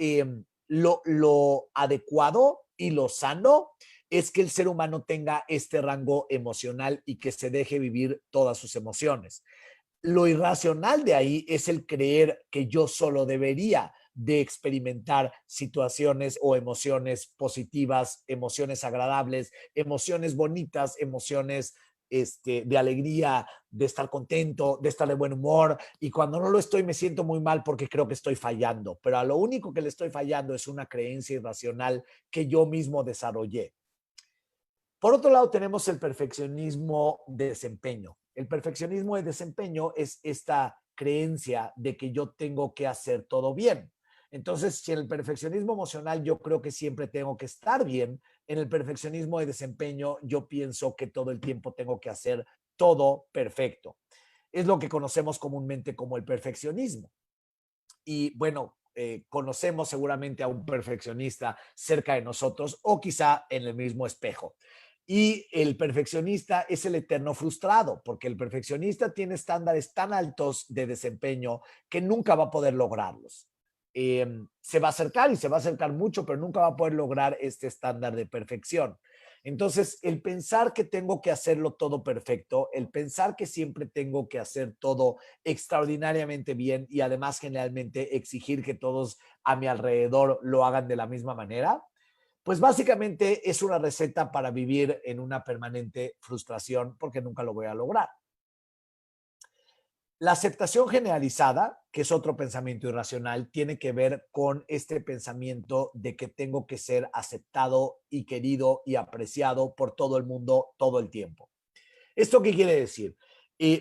lo adecuado y lo sano es que el ser humano tenga este rango emocional y que se deje vivir todas sus emociones. Lo irracional de ahí es el creer que yo solo debería de experimentar situaciones o emociones positivas, emociones agradables, emociones bonitas, emociones de alegría, de estar contento, de estar de buen humor. Y cuando no lo estoy, me siento muy mal porque creo que estoy fallando. Pero a lo único que le estoy fallando es una creencia irracional que yo mismo desarrollé. Por otro lado, tenemos el perfeccionismo de desempeño. El perfeccionismo de desempeño es esta creencia de que yo tengo que hacer todo bien. Entonces, si en el perfeccionismo emocional yo creo que siempre tengo que estar bien, en el perfeccionismo de desempeño yo pienso que todo el tiempo tengo que hacer todo perfecto. Es lo que conocemos comúnmente como el perfeccionismo. Y bueno, conocemos seguramente a un perfeccionista cerca de nosotros o quizá en el mismo espejo. Y el perfeccionista es el eterno frustrado, porque el perfeccionista tiene estándares tan altos de desempeño que nunca va a poder lograrlos. Se va a acercar y se va a acercar mucho, pero nunca va a poder lograr este estándar de perfección. Entonces, el pensar que tengo que hacerlo todo perfecto, el pensar que siempre tengo que hacer todo extraordinariamente bien y además generalmente exigir que todos a mi alrededor lo hagan de la misma manera, pues básicamente es una receta para vivir en una permanente frustración porque nunca lo voy a lograr. La aceptación generalizada, que es otro pensamiento irracional, tiene que ver con este pensamiento de que tengo que ser aceptado y querido y apreciado por todo el mundo todo el tiempo. ¿Esto qué quiere decir?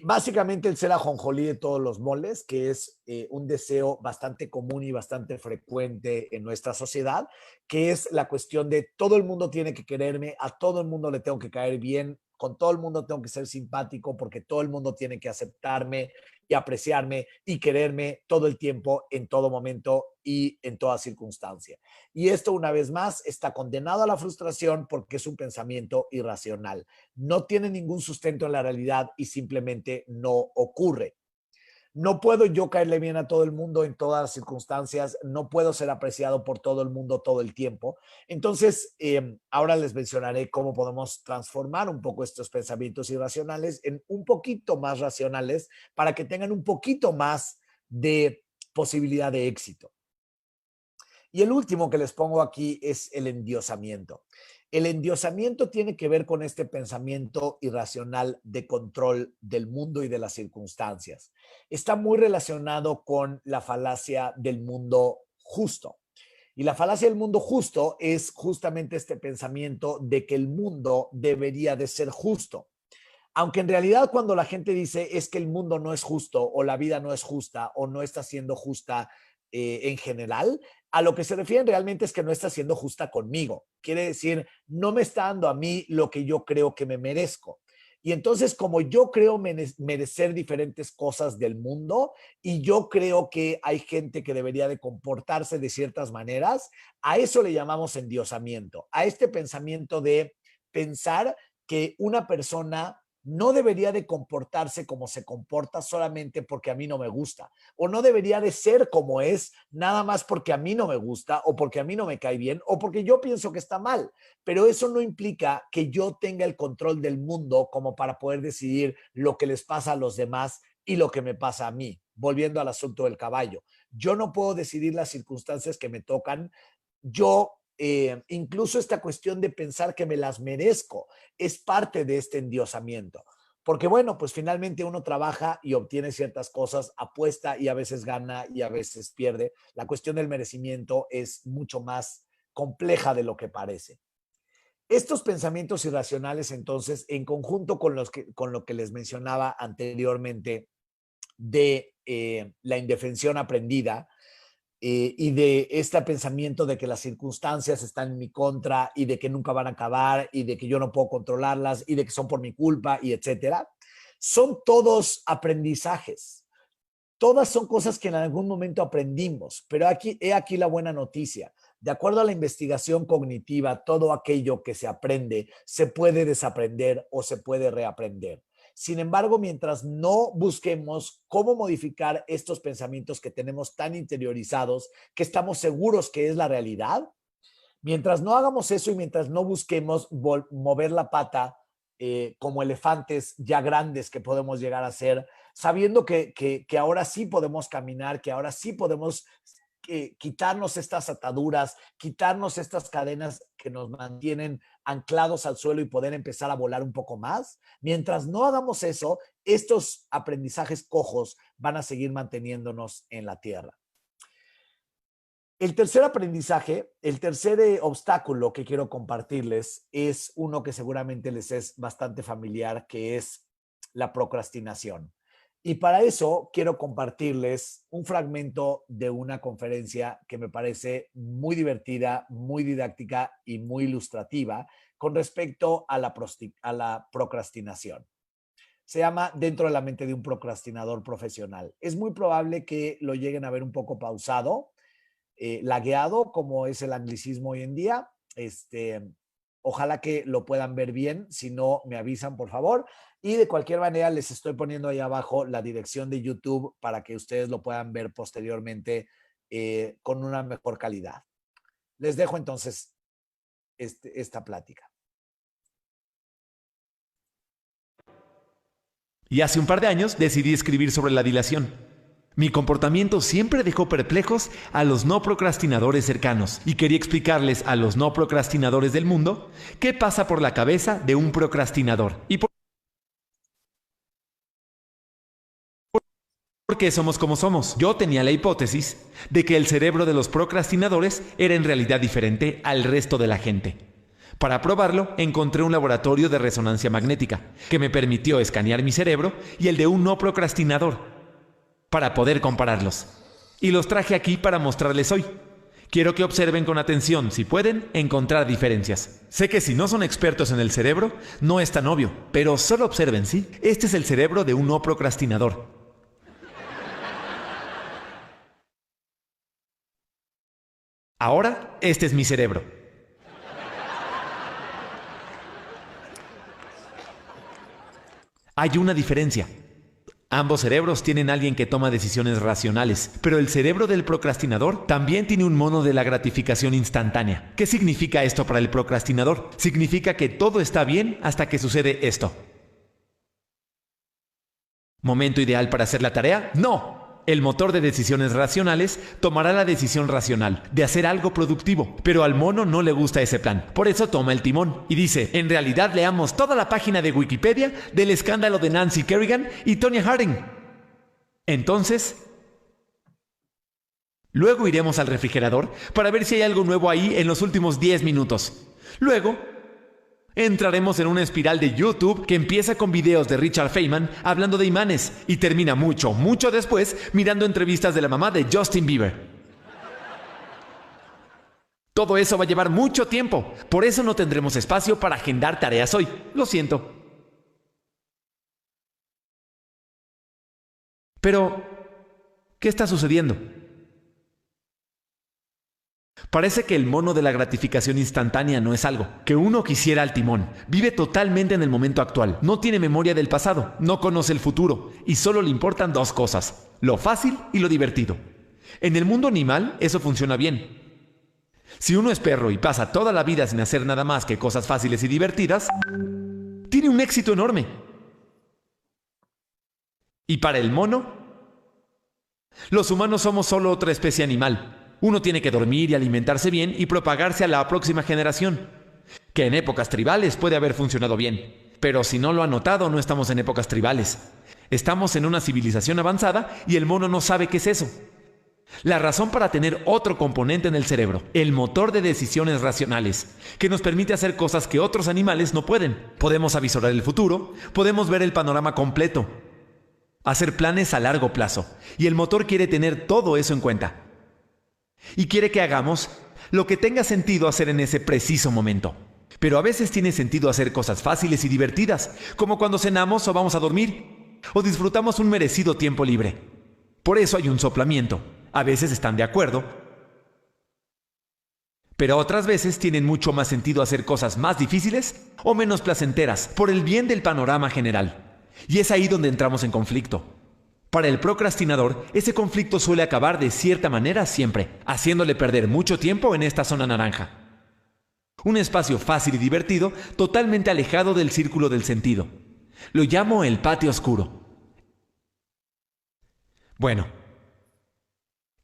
Básicamente el ser ajonjolí de todos los moles, que es un deseo bastante común y bastante frecuente en nuestra sociedad, que es la cuestión de todo el mundo tiene que quererme, a todo el mundo le tengo que caer bien, con todo el mundo tengo que ser simpático porque todo el mundo tiene que aceptarme y apreciarme y quererme todo el tiempo, en todo momento y en toda circunstancia. Y esto, una vez más, está condenado a la frustración porque es un pensamiento irracional. No tiene ningún sustento en la realidad y simplemente no ocurre. No puedo yo caerle bien a todo el mundo en todas las circunstancias, no puedo ser apreciado por todo el mundo todo el tiempo. Entonces, ahora les mencionaré cómo podemos transformar un poco estos pensamientos irracionales en un poquito más racionales para que tengan un poquito más de posibilidad de éxito. Y el último que les pongo aquí es el endiosamiento. El endiosamiento tiene que ver con este pensamiento irracional de control del mundo y de las circunstancias. Está muy relacionado con la falacia del mundo justo. Y la falacia del mundo justo es justamente este pensamiento de que el mundo debería de ser justo. Aunque en realidad cuando la gente dice es que el mundo no es justo o la vida no es justa o no está siendo justa en general, a lo que se refieren realmente es que no está siendo justa conmigo. Quiere decir, no me está dando a mí lo que yo creo que me merezco. Y entonces, como yo creo merecer diferentes cosas del mundo y yo creo que hay gente que debería de comportarse de ciertas maneras, a eso le llamamos endiosamiento, a este pensamiento de pensar que una persona no debería de comportarse como se comporta solamente porque a mí no me gusta, o no debería de ser como es nada más porque a mí no me gusta, o porque a mí no me cae bien, o porque yo pienso que está mal. Pero eso no implica que yo tenga el control del mundo como para poder decidir lo que les pasa a los demás y lo que me pasa a mí. Volviendo al asunto del caballo, yo no puedo decidir las circunstancias que me tocan. Yo incluso esta cuestión de pensar que me las merezco es parte de este endiosamiento. Porque bueno, pues finalmente uno trabaja y obtiene ciertas cosas, apuesta y a veces gana y a veces pierde. La cuestión del merecimiento es mucho más compleja de lo que parece. Estos pensamientos irracionales, entonces, en conjunto con lo que les mencionaba anteriormente de la indefensión aprendida, y de este pensamiento de que las circunstancias están en mi contra y de que nunca van a acabar y de que yo no puedo controlarlas y de que son por mi culpa y etcétera, son todos aprendizajes. Todas son cosas que en algún momento aprendimos, pero he aquí la buena noticia. De acuerdo a la investigación cognitiva, todo aquello que se aprende se puede desaprender o se puede reaprender. Sin embargo, mientras no busquemos cómo modificar estos pensamientos que tenemos tan interiorizados, que estamos seguros que es la realidad, mientras no hagamos eso y mientras no busquemos mover la pata como elefantes ya grandes que podemos llegar a ser, sabiendo que ahora sí podemos caminar, que ahora sí podemos quitarnos estas ataduras, quitarnos estas cadenas que nos mantienen anclados al suelo y poder empezar a volar un poco más. Mientras no hagamos eso, estos aprendizajes cojos van a seguir manteniéndonos en la tierra. El tercer aprendizaje, el tercer obstáculo que quiero compartirles es uno que seguramente les es bastante familiar, que es la procrastinación. Y para eso quiero compartirles un fragmento de una conferencia que me parece muy divertida, muy didáctica y muy ilustrativa con respecto a la procrastinación. Se llama Dentro de la mente de un procrastinador profesional. Es muy probable que lo lleguen a ver un poco pausado, lagueado, como es el anglicismo hoy en día. Ojalá que lo puedan ver bien, si no me avisan por favor, y de cualquier manera les estoy poniendo ahí abajo la dirección de YouTube para que ustedes lo puedan ver posteriormente con una mejor calidad. Les dejo entonces esta plática. Y hace un par de años decidí escribir sobre la dilación. Mi comportamiento siempre dejó perplejos a los no procrastinadores cercanos y quería explicarles a los no procrastinadores del mundo qué pasa por la cabeza de un procrastinador y por qué somos como somos. Yo tenía la hipótesis de que el cerebro de los procrastinadores era en realidad diferente al resto de la gente. Para probarlo, encontré un laboratorio de resonancia magnética que me permitió escanear mi cerebro y el de un no procrastinador para poder compararlos. Y los traje aquí para mostrarles hoy. Quiero que observen con atención, si pueden, encontrar diferencias. Sé que si no son expertos en el cerebro, no es tan obvio, pero solo observen, ¿sí? Este es el cerebro de un no procrastinador. Ahora, este es mi cerebro. Hay una diferencia. Ambos cerebros tienen a alguien que toma decisiones racionales, pero el cerebro del procrastinador también tiene un mono de la gratificación instantánea. ¿Qué significa esto para el procrastinador? Significa que todo está bien hasta que sucede esto. ¿Momento ideal para hacer la tarea? ¡No! El motor de decisiones racionales tomará la decisión racional de hacer algo productivo, pero al mono no le gusta ese plan. Por eso toma el timón y dice, en realidad leamos toda la página de Wikipedia del escándalo de Nancy Kerrigan y Tonya Harding. Entonces, luego iremos al refrigerador para ver si hay algo nuevo ahí en los últimos 10 minutos. Luego, entraremos en una espiral de YouTube que empieza con videos de Richard Feynman hablando de imanes y termina mucho después mirando entrevistas de la mamá de Justin Bieber. Todo eso va a llevar mucho tiempo, por eso no tendremos espacio para agendar tareas hoy. Lo siento. Pero, ¿qué está sucediendo? Parece que el mono de la gratificación instantánea no es algo que uno quisiera al timón. Vive totalmente en el momento actual. No tiene memoria del pasado, no conoce el futuro y solo le importan dos cosas: lo fácil y lo divertido. En el mundo animal eso funciona bien. Si uno es perro y pasa toda la vida sin hacer nada más que cosas fáciles y divertidas, tiene un éxito enorme. Y para el mono, los humanos somos solo otra especie animal. Uno tiene que dormir y alimentarse bien y propagarse a la próxima generación, que en épocas tribales puede haber funcionado bien. Pero si no lo ha notado, no estamos en épocas tribales. Estamos en una civilización avanzada y el mono no sabe qué es eso. La razón para tener otro componente en el cerebro, el motor de decisiones racionales, que nos permite hacer cosas que otros animales no pueden. Podemos avisorar el futuro, podemos ver el panorama completo, hacer planes a largo plazo, y el motor quiere tener todo eso en cuenta. y quiere que hagamos lo que tenga sentido hacer en ese preciso momento. Pero a veces tiene sentido hacer cosas fáciles y divertidas, como cuando cenamos o vamos a dormir, o disfrutamos un merecido tiempo libre. Por eso hay un soplamiento. A veces están de acuerdo, pero otras veces tienen mucho más sentido hacer cosas más difíciles o menos placenteras, por el bien del panorama general. Y es ahí donde entramos en conflicto. Para el procrastinador, ese conflicto suele acabar de cierta manera siempre, haciéndole perder mucho tiempo en esta zona naranja. Un espacio fácil y divertido, totalmente alejado del círculo del sentido. Lo llamo el patio oscuro. Bueno,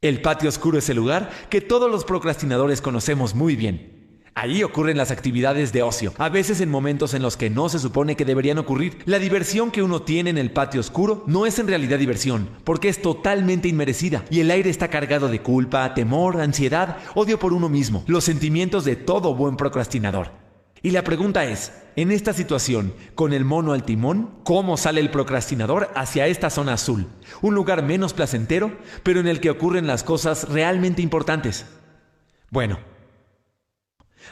el patio oscuro es el lugar que todos los procrastinadores conocemos muy bien. Ahí ocurren las actividades de ocio, a veces en momentos en los que no se supone que deberían ocurrir. La diversión que uno tiene en el patio oscuro no es en realidad diversión, porque es totalmente inmerecida, y el aire está cargado de culpa, temor, ansiedad, odio por uno mismo, los sentimientos de todo buen procrastinador. Y la pregunta es, en esta situación, con el mono al timón, ¿cómo sale el procrastinador hacia esta zona azul? Un lugar menos placentero, pero en el que ocurren las cosas realmente importantes. Bueno,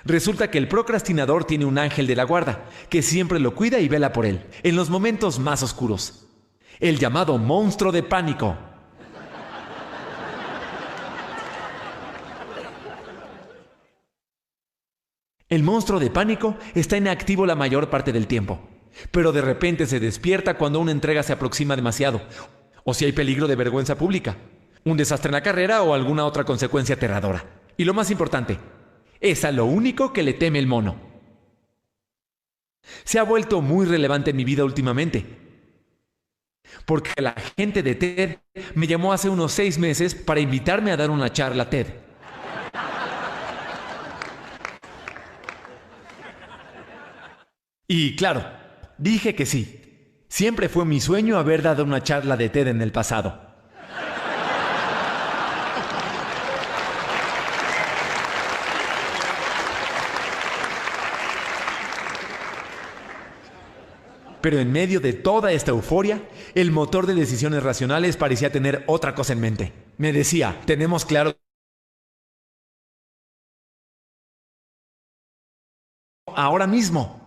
resulta que el procrastinador tiene un ángel de la guarda, que siempre lo cuida y vela por él, en los momentos más oscuros. El llamado monstruo de pánico. El monstruo de pánico está inactivo la mayor parte del tiempo, pero de repente se despierta cuando una entrega se aproxima demasiado, o si hay peligro de vergüenza pública, un desastre en la carrera o alguna otra consecuencia aterradora. Y lo más importante, es a lo único que le teme el mono. Se ha vuelto muy relevante en mi vida últimamente, porque la gente de TED me llamó hace unos 6 meses para invitarme a dar una charla TED. Y claro, dije que sí. Siempre fue mi sueño haber dado una charla de TED en el pasado. Pero en medio de toda esta euforia, el motor de decisiones racionales parecía tener otra cosa en mente. Me decía, tenemos claro ahora mismo.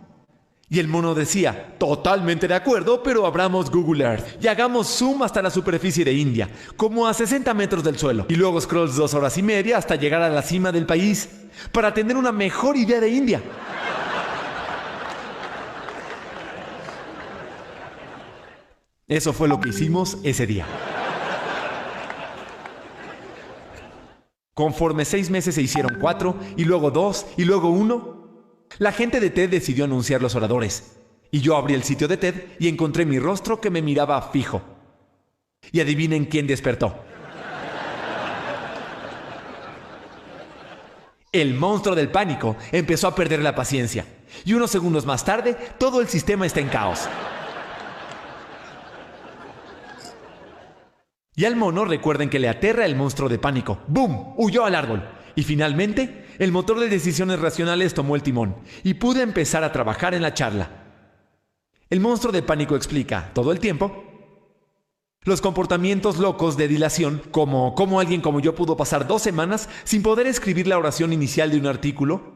Y el mono decía, totalmente de acuerdo, pero abramos Google Earth y hagamos zoom hasta la superficie de India, como a 60 metros del suelo. Y luego scrolls 2 horas y media hasta llegar a la cima del país, para tener una mejor idea de India. Eso fue lo que hicimos ese día. Conforme 6 meses se hicieron 4, y luego 2, y luego 1... La gente de TED decidió anunciar los oradores, y yo abrí el sitio de TED y encontré mi rostro que me miraba fijo. Y adivinen quién despertó. El monstruo del pánico empezó a perder la paciencia, y unos segundos más tarde, todo el sistema está en caos. Y al mono recuerden que le aterra el monstruo de pánico. ¡Bum! Huyó al árbol. Y finalmente, el motor de decisiones racionales tomó el timón y pude empezar a trabajar en la charla. El monstruo de pánico explica, todo el tiempo, los comportamientos locos de dilación, como cómo alguien como yo pudo pasar 2 semanas sin poder escribir la oración inicial de un artículo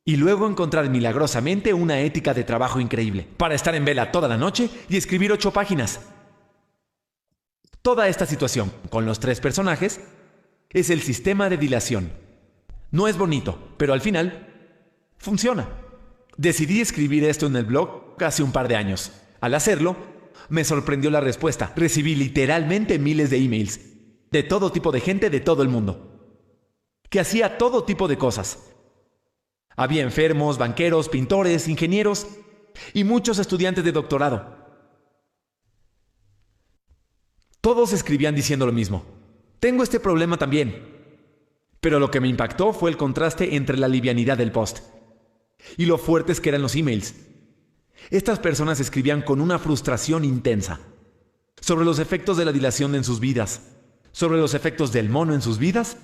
y luego encontrar milagrosamente una ética de trabajo increíble para estar en vela toda la noche y escribir 8 páginas. Toda esta situación, con los 3 personajes, es el sistema de dilación. No es bonito, pero al final funciona. Decidí escribir esto en el blog hace un par de años. Al hacerlo, me sorprendió la respuesta. Recibí literalmente miles de emails de todo tipo de gente de todo el mundo, que hacía todo tipo de cosas. Había enfermos, banqueros, pintores, ingenieros y muchos estudiantes de doctorado. Todos escribían diciendo lo mismo. Tengo este problema también. Pero lo que me impactó fue el contraste entre la livianidad del post y lo fuertes que eran los emails. Estas personas escribían con una frustración intensa sobre los efectos de la dilación en sus vidas, sobre los efectos del mono en sus vidas.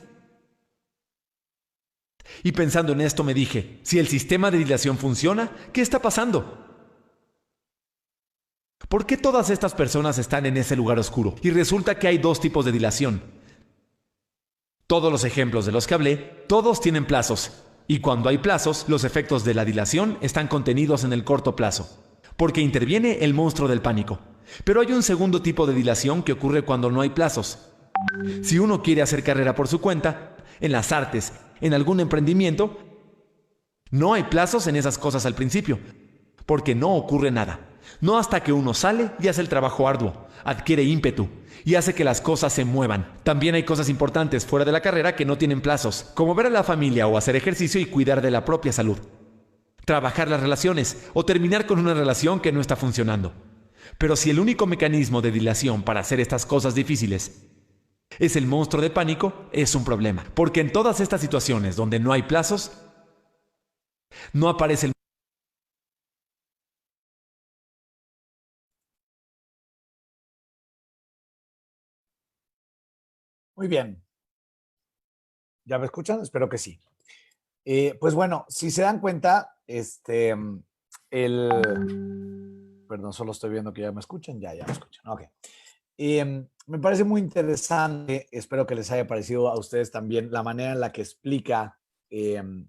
Y pensando en esto me dije, si el sistema de dilación funciona, ¿qué está pasando? ¿Por qué todas estas personas están en ese lugar oscuro? Y resulta que hay 2 tipos de dilación. Todos los ejemplos de los que hablé, todos tienen plazos. Y cuando hay plazos, los efectos de la dilación están contenidos en el corto plazo, porque interviene el monstruo del pánico. Pero hay un segundo tipo de dilación que ocurre cuando no hay plazos. Si uno quiere hacer carrera por su cuenta, en las artes, en algún emprendimiento, no hay plazos en esas cosas al principio, porque no ocurre nada. No hasta que uno sale y hace el trabajo arduo, adquiere ímpetu y hace que las cosas se muevan. También hay cosas importantes fuera de la carrera que no tienen plazos, como ver a la familia o hacer ejercicio y cuidar de la propia salud. Trabajar las relaciones o terminar con una relación que no está funcionando. Pero si el único mecanismo de dilación para hacer estas cosas difíciles es el monstruo de pánico, es un problema. Porque en todas estas situaciones donde no hay plazos, no aparece el... Muy bien. ¿Ya me escuchan? Espero que sí. Pues bueno, si se dan cuenta, perdón, solo estoy viendo que ya me escuchan. Ya me escuchan. Ok. Me parece muy interesante, espero que les haya parecido a ustedes también, la manera en la que explica él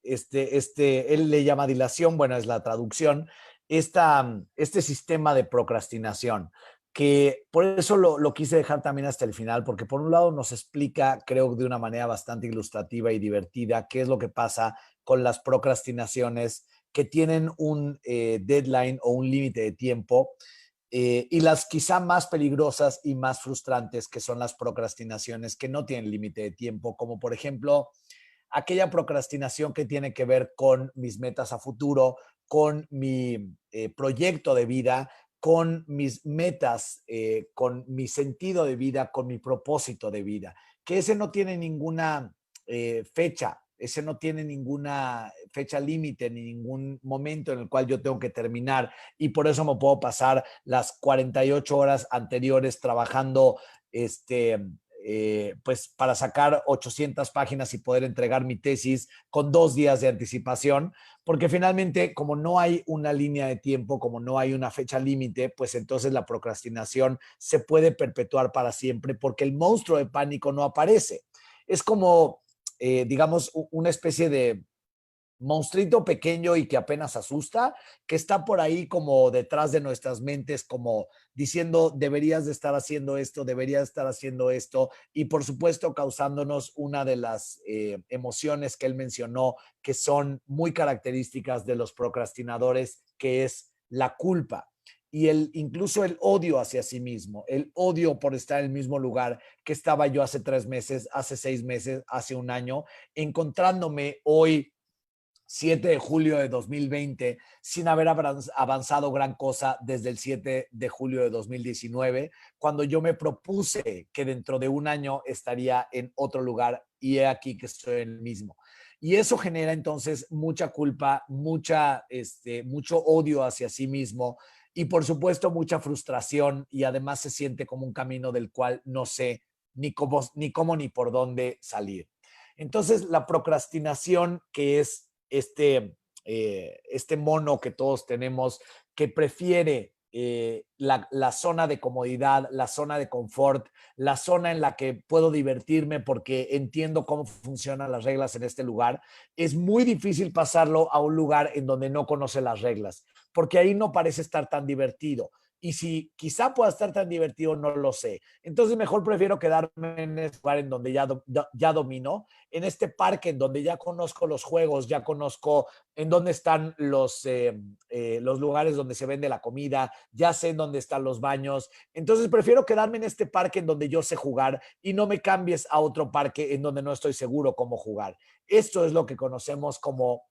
le llama dilación, bueno, es la traducción, este sistema de procrastinación, que por eso lo quise dejar también hasta el final, porque por un lado nos explica, creo de una manera bastante ilustrativa y divertida, qué es lo que pasa con las procrastinaciones que tienen un deadline o un límite de tiempo, y las quizá más peligrosas y más frustrantes, que son las procrastinaciones que no tienen límite de tiempo, como por ejemplo aquella procrastinación que tiene que ver con mis metas a futuro, con mi proyecto de vida, con mis metas, con mi sentido de vida, con mi propósito de vida, que ese no tiene ninguna fecha, ese no tiene ninguna fecha límite ni ningún momento en el cual yo tengo que terminar, y por eso me puedo pasar las 48 horas anteriores trabajando pues para sacar 800 páginas y poder entregar mi tesis con 2 días de anticipación, porque finalmente, como no hay una línea de tiempo, como no hay una fecha límite, pues entonces la procrastinación se puede perpetuar para siempre, porque el monstruo de pánico no aparece. Es como, digamos, una especie de monstruito pequeño y que apenas asusta, que está por ahí como detrás de nuestras mentes, como diciendo, deberías de estar haciendo esto, deberías de estar haciendo esto, y por supuesto causándonos una de las emociones que él mencionó, que son muy características de los procrastinadores, que es la culpa. Y incluso el odio hacia sí mismo, el odio por estar en el mismo lugar que estaba yo hace 3 meses, hace 6 meses, hace un año, encontrándome hoy 7 de julio de 2020, sin haber avanzado gran cosa desde el 7 de julio de 2019, cuando yo me propuse que dentro de un año estaría en otro lugar, y he aquí que estoy en el mismo. Y eso genera entonces mucha culpa, mucho odio hacia sí mismo, y por supuesto mucha frustración, y además se siente como un camino del cual no sé ni cómo ni por dónde salir. Entonces la procrastinación, que es este mono que todos tenemos, que prefiere la zona de comodidad, la zona de confort, la zona en la que puedo divertirme porque entiendo cómo funcionan las reglas en este lugar, es muy difícil pasarlo a un lugar en donde no conoce las reglas, porque ahí no parece estar tan divertido. Y si quizá pueda estar tan divertido, no lo sé. Entonces mejor prefiero quedarme en este lugar en donde ya domino, en este parque en donde ya conozco los juegos, ya conozco en dónde están los lugares donde se vende la comida, ya sé en dónde están los baños. Entonces prefiero quedarme en este parque en donde yo sé jugar, y no me cambies a otro parque en donde no estoy seguro cómo jugar. Esto es lo que conocemos como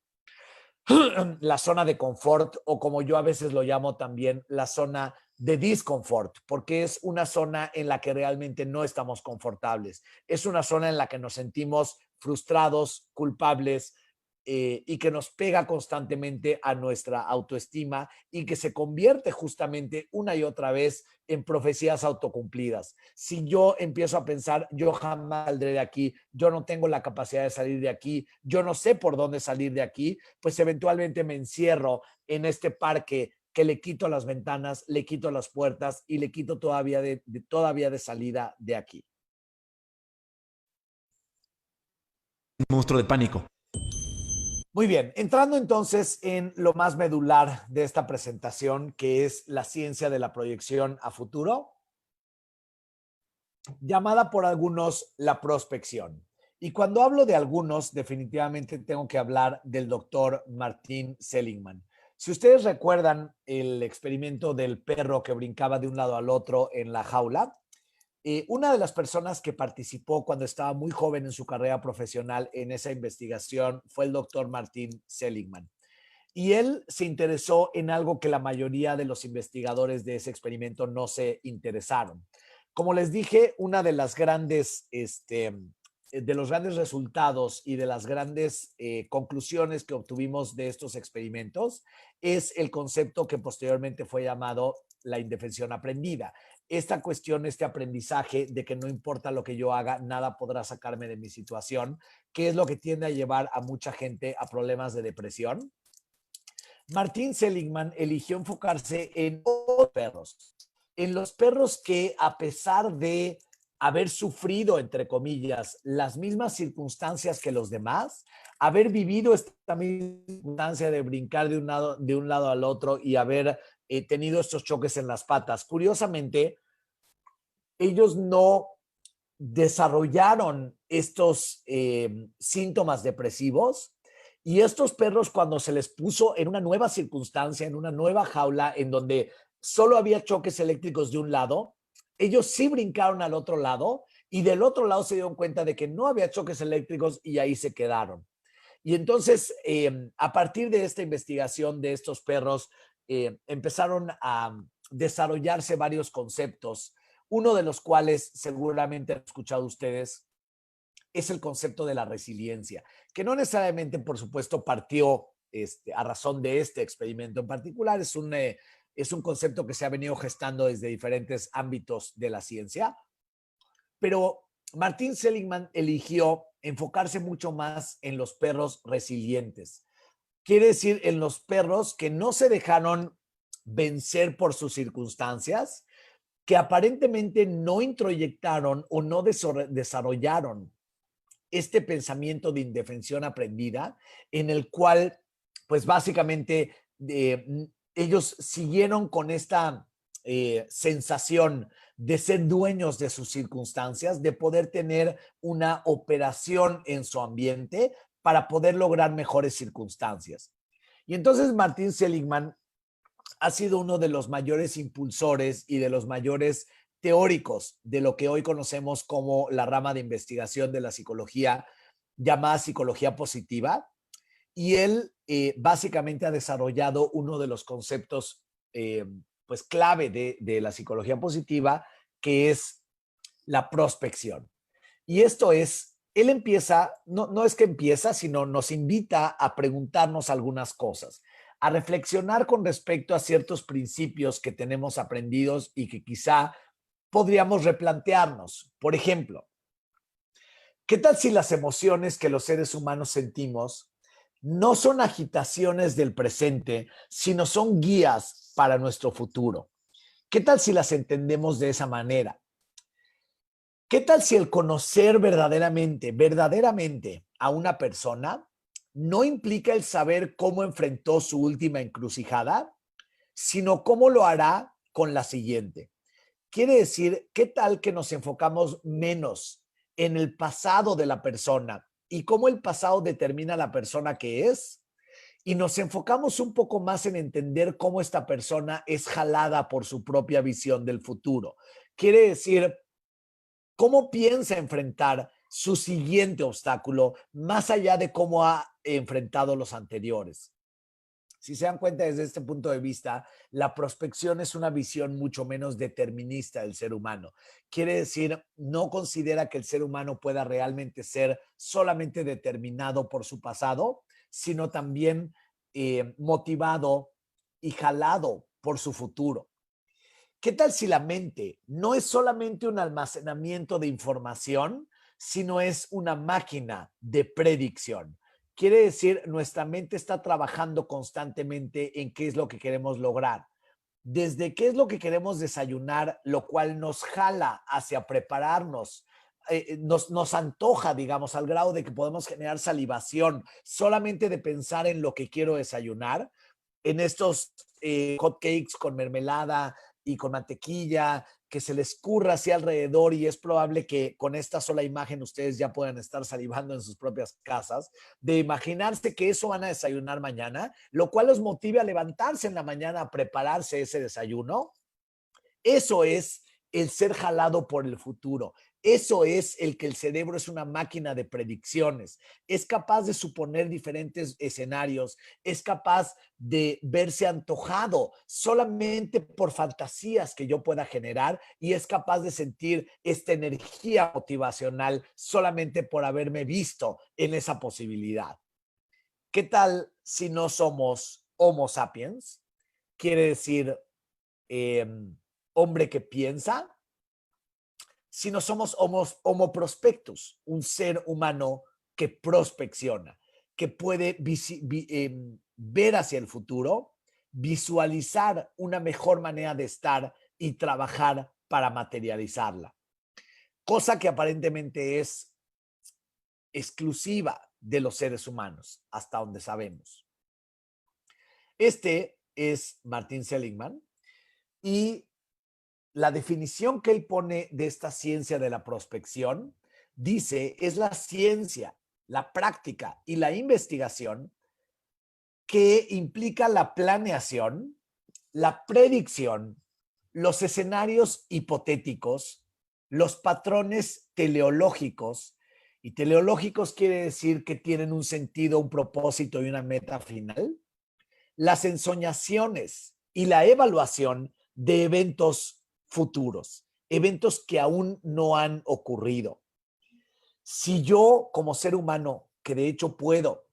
la zona de confort, o como yo a veces lo llamo también, la zona de disconfort, porque es una zona en la que realmente no estamos confortables. Es una zona en la que nos sentimos frustrados, culpables, y que nos pega constantemente a nuestra autoestima, y que se convierte justamente una y otra vez en profecías autocumplidas. Si yo empiezo a pensar, yo jamás saldré de aquí, yo no tengo la capacidad de salir de aquí, yo no sé por dónde salir de aquí, pues eventualmente me encierro en este parque que le quito las ventanas, le quito las puertas y le quito todavía de salida de aquí. monstruo de pánico. Muy bien, entrando entonces en lo más medular de esta presentación, que es la ciencia de la proyección a futuro, llamada por algunos la prospección. Y cuando hablo de algunos, definitivamente tengo que hablar del doctor Martin Seligman. Si ustedes recuerdan el experimento del perro que brincaba de un lado al otro en la jaula, una de las personas que participó cuando estaba muy joven en su carrera profesional en esa investigación fue el doctor Martin Seligman. Y él se interesó en algo que la mayoría de los investigadores de ese experimento no se interesaron. Como les dije, una de las grandes, de los grandes resultados y de las grandes conclusiones que obtuvimos de estos experimentos es el concepto que posteriormente fue llamado la indefensión aprendida. Esta cuestión, este aprendizaje de que no importa lo que yo haga, nada podrá sacarme de mi situación, que es lo que tiende a llevar a mucha gente a problemas de depresión. Martin Seligman eligió enfocarse en los perros que, a pesar de haber sufrido, entre comillas, las mismas circunstancias que los demás, haber vivido esta misma circunstancia de brincar de un lado al otro y haber tenido estos choques en las patas. Curiosamente, ellos no desarrollaron estos síntomas depresivos, y estos perros, cuando se les puso en una nueva circunstancia, en una nueva jaula en donde solo había choques eléctricos de un lado, ellos sí brincaron al otro lado y del otro lado se dieron cuenta de que no había choques eléctricos y ahí se quedaron. Y entonces, a partir de esta investigación de estos perros, empezaron a desarrollarse varios conceptos, uno de los cuales seguramente han escuchado ustedes, es el concepto de la resiliencia, que no necesariamente, por supuesto, partió a razón de este experimento en particular. Es un concepto que se ha venido gestando desde diferentes ámbitos de la ciencia, pero Martin Seligman eligió enfocarse mucho más en los perros resilientes. Quiere decir, en los perros que no se dejaron vencer por sus circunstancias, que aparentemente no introyectaron o no desarrollaron este pensamiento de indefensión aprendida, en el cual, pues básicamente, ellos siguieron con esta sensación de ser dueños de sus circunstancias, de poder tener una operación en su ambiente para poder lograr mejores circunstancias. Y entonces Martin Seligman ha sido uno de los mayores impulsores y de los mayores teóricos de lo que hoy conocemos como la rama de investigación de la psicología llamada psicología positiva. Y él básicamente ha desarrollado uno de los conceptos pues clave de la psicología positiva, que es la prospección. Y esto es, él empieza, no es que empieza, sino nos invita a preguntarnos algunas cosas, a reflexionar con respecto a ciertos principios que tenemos aprendidos y que quizá podríamos replantearnos. Por ejemplo, ¿qué tal si las emociones que los seres humanos sentimos no son agitaciones del presente, sino son guías para nuestro futuro? ¿Qué tal si las entendemos de esa manera? ¿Qué tal si el conocer verdaderamente a una persona no implica el saber cómo enfrentó su última encrucijada, sino cómo lo hará con la siguiente? Quiere decir, ¿qué tal que nos enfocamos menos en el pasado de la persona y cómo el pasado determina la persona que es? Y nos enfocamos un poco más en entender cómo esta persona es jalada por su propia visión del futuro. Quiere decir, ¿cómo piensa enfrentar su siguiente obstáculo más allá de cómo ha enfrentado los anteriores? Si se dan cuenta, desde este punto de vista, la prospección es una visión mucho menos determinista del ser humano. Quiere decir, no considera que el ser humano pueda realmente ser solamente determinado por su pasado, sino también motivado y jalado por su futuro. ¿Qué tal si la mente no es solamente un almacenamiento de información, sino es una máquina de predicción? Quiere decir, nuestra mente está trabajando constantemente en qué es lo que queremos lograr. Desde qué es lo que queremos desayunar, lo cual nos jala hacia prepararnos nos antoja, digamos, al grado de que podemos generar salivación solamente de pensar en lo que quiero desayunar, en estos hot cakes con mermelada y con mantequilla, que se les curra así alrededor, y es probable que con esta sola imagen ustedes ya puedan estar salivando en sus propias casas, de imaginarse que eso van a desayunar mañana, lo cual los motive a levantarse en la mañana a prepararse ese desayuno. Eso es el ser jalado por el futuro. Eso es el que el cerebro es una máquina de predicciones. Es capaz de suponer diferentes escenarios. Es capaz de verse antojado solamente por fantasías que yo pueda generar, y es capaz de sentir esta energía motivacional solamente por haberme visto en esa posibilidad. ¿Qué tal si no somos Homo sapiens? Quiere decir hombre que piensa, sino somos homo prospectus, un ser humano que prospecciona, que puede ver hacia el futuro, visualizar una mejor manera de estar y trabajar para materializarla. Cosa que aparentemente es exclusiva de los seres humanos, hasta donde sabemos. Este es Martin Seligman, y la definición que él pone de esta ciencia de la prospección, dice, es la ciencia, la práctica y la investigación que implica la planeación, la predicción, los escenarios hipotéticos, los patrones teleológicos, y teleológicos quiere decir que tienen un sentido, un propósito y una meta final, las ensoñaciones y la evaluación de eventos futuros, eventos que aún no han ocurrido. Si yo como ser humano, que de hecho puedo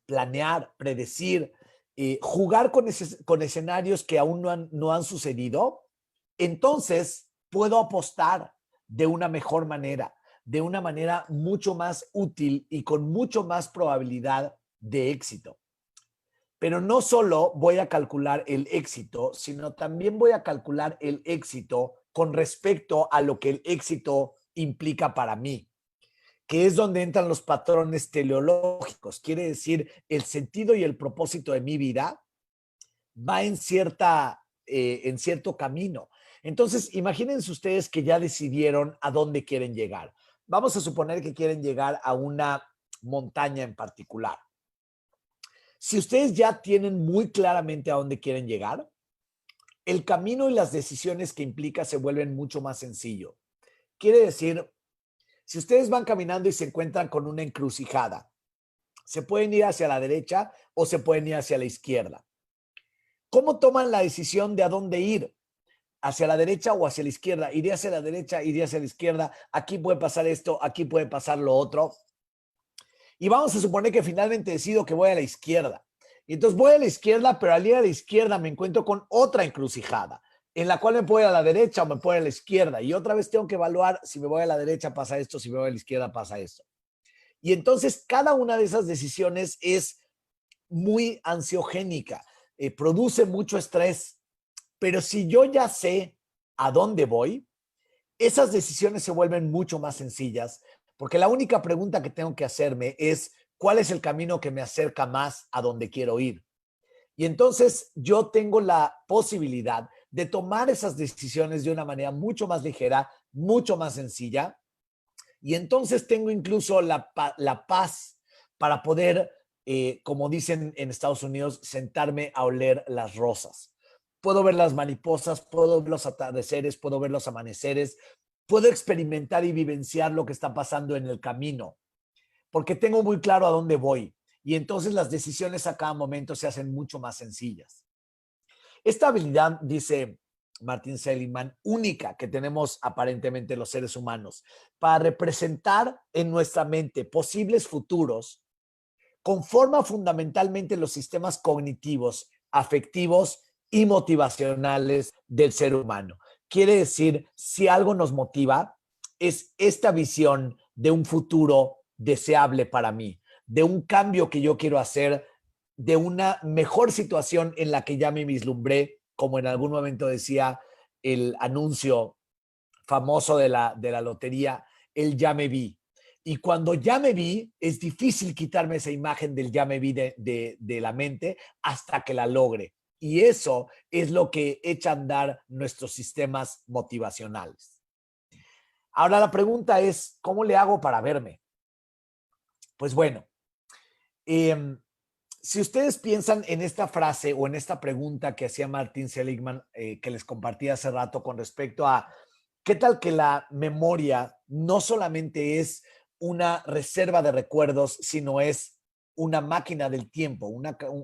planear, predecir, jugar con escenarios que aún no han sucedido, entonces puedo apostar de una mejor manera, de una manera mucho más útil y con mucho más probabilidad de éxito. Pero no solo voy a calcular el éxito, sino también voy a calcular el éxito con respecto a lo que el éxito implica para mí, que es donde entran los patrones teleológicos. Quiere decir, el sentido y el propósito de mi vida va en cierto camino. Entonces, imagínense ustedes que ya decidieron a dónde quieren llegar. Vamos a suponer que quieren llegar a una montaña en particular. Si ustedes ya tienen muy claramente a dónde quieren llegar, el camino y las decisiones que implica se vuelven mucho más sencillo. Quiere decir, si ustedes van caminando y se encuentran con una encrucijada, se pueden ir hacia la derecha o se pueden ir hacia la izquierda. ¿Cómo toman la decisión de a dónde ir? ¿Hacia la derecha o hacia la izquierda? ¿Iré hacia la derecha? ¿Iré hacia la izquierda? Aquí puede pasar esto, aquí puede pasar lo otro. Y vamos a suponer que finalmente decido que voy a la izquierda. Y entonces voy a la izquierda, pero al ir a la izquierda me encuentro con otra encrucijada, en la cual me puedo ir a la derecha o me puedo ir a la izquierda. Y otra vez tengo que evaluar, si me voy a la derecha pasa esto, si me voy a la izquierda pasa esto. Y entonces cada una de esas decisiones es muy ansiogénica, produce mucho estrés. Pero si yo ya sé a dónde voy, esas decisiones se vuelven mucho más sencillas, porque la única pregunta que tengo que hacerme es, ¿cuál es el camino que me acerca más a donde quiero ir? Y entonces yo tengo la posibilidad de tomar esas decisiones de una manera mucho más ligera, mucho más sencilla, y entonces tengo incluso la paz para poder, como dicen en Estados Unidos, sentarme a oler las rosas. Puedo ver las mariposas, puedo ver los atardeceres, puedo ver los amaneceres, puedo experimentar y vivenciar lo que está pasando en el camino, porque tengo muy claro a dónde voy. Y entonces las decisiones a cada momento se hacen mucho más sencillas. Esta habilidad, dice Martin Seligman, única que tenemos aparentemente los seres humanos para representar en nuestra mente posibles futuros, conforma fundamentalmente los sistemas cognitivos, afectivos y motivacionales del ser humano. Quiere decir, si algo nos motiva, es esta visión de un futuro deseable para mí, de un cambio que yo quiero hacer, de una mejor situación en la que ya me vislumbré, como en algún momento decía el anuncio famoso de la lotería, el ya me vi. Y cuando ya me vi, es difícil quitarme esa imagen del ya me vi de la mente hasta que la logre. Y eso es lo que echa a andar nuestros sistemas motivacionales. Ahora la pregunta es, ¿cómo le hago para verme? Pues bueno, si ustedes piensan en esta frase o en esta pregunta que hacía Martin Seligman, que les compartí hace rato con respecto a qué tal que la memoria no solamente es una reserva de recuerdos, sino es una máquina del tiempo,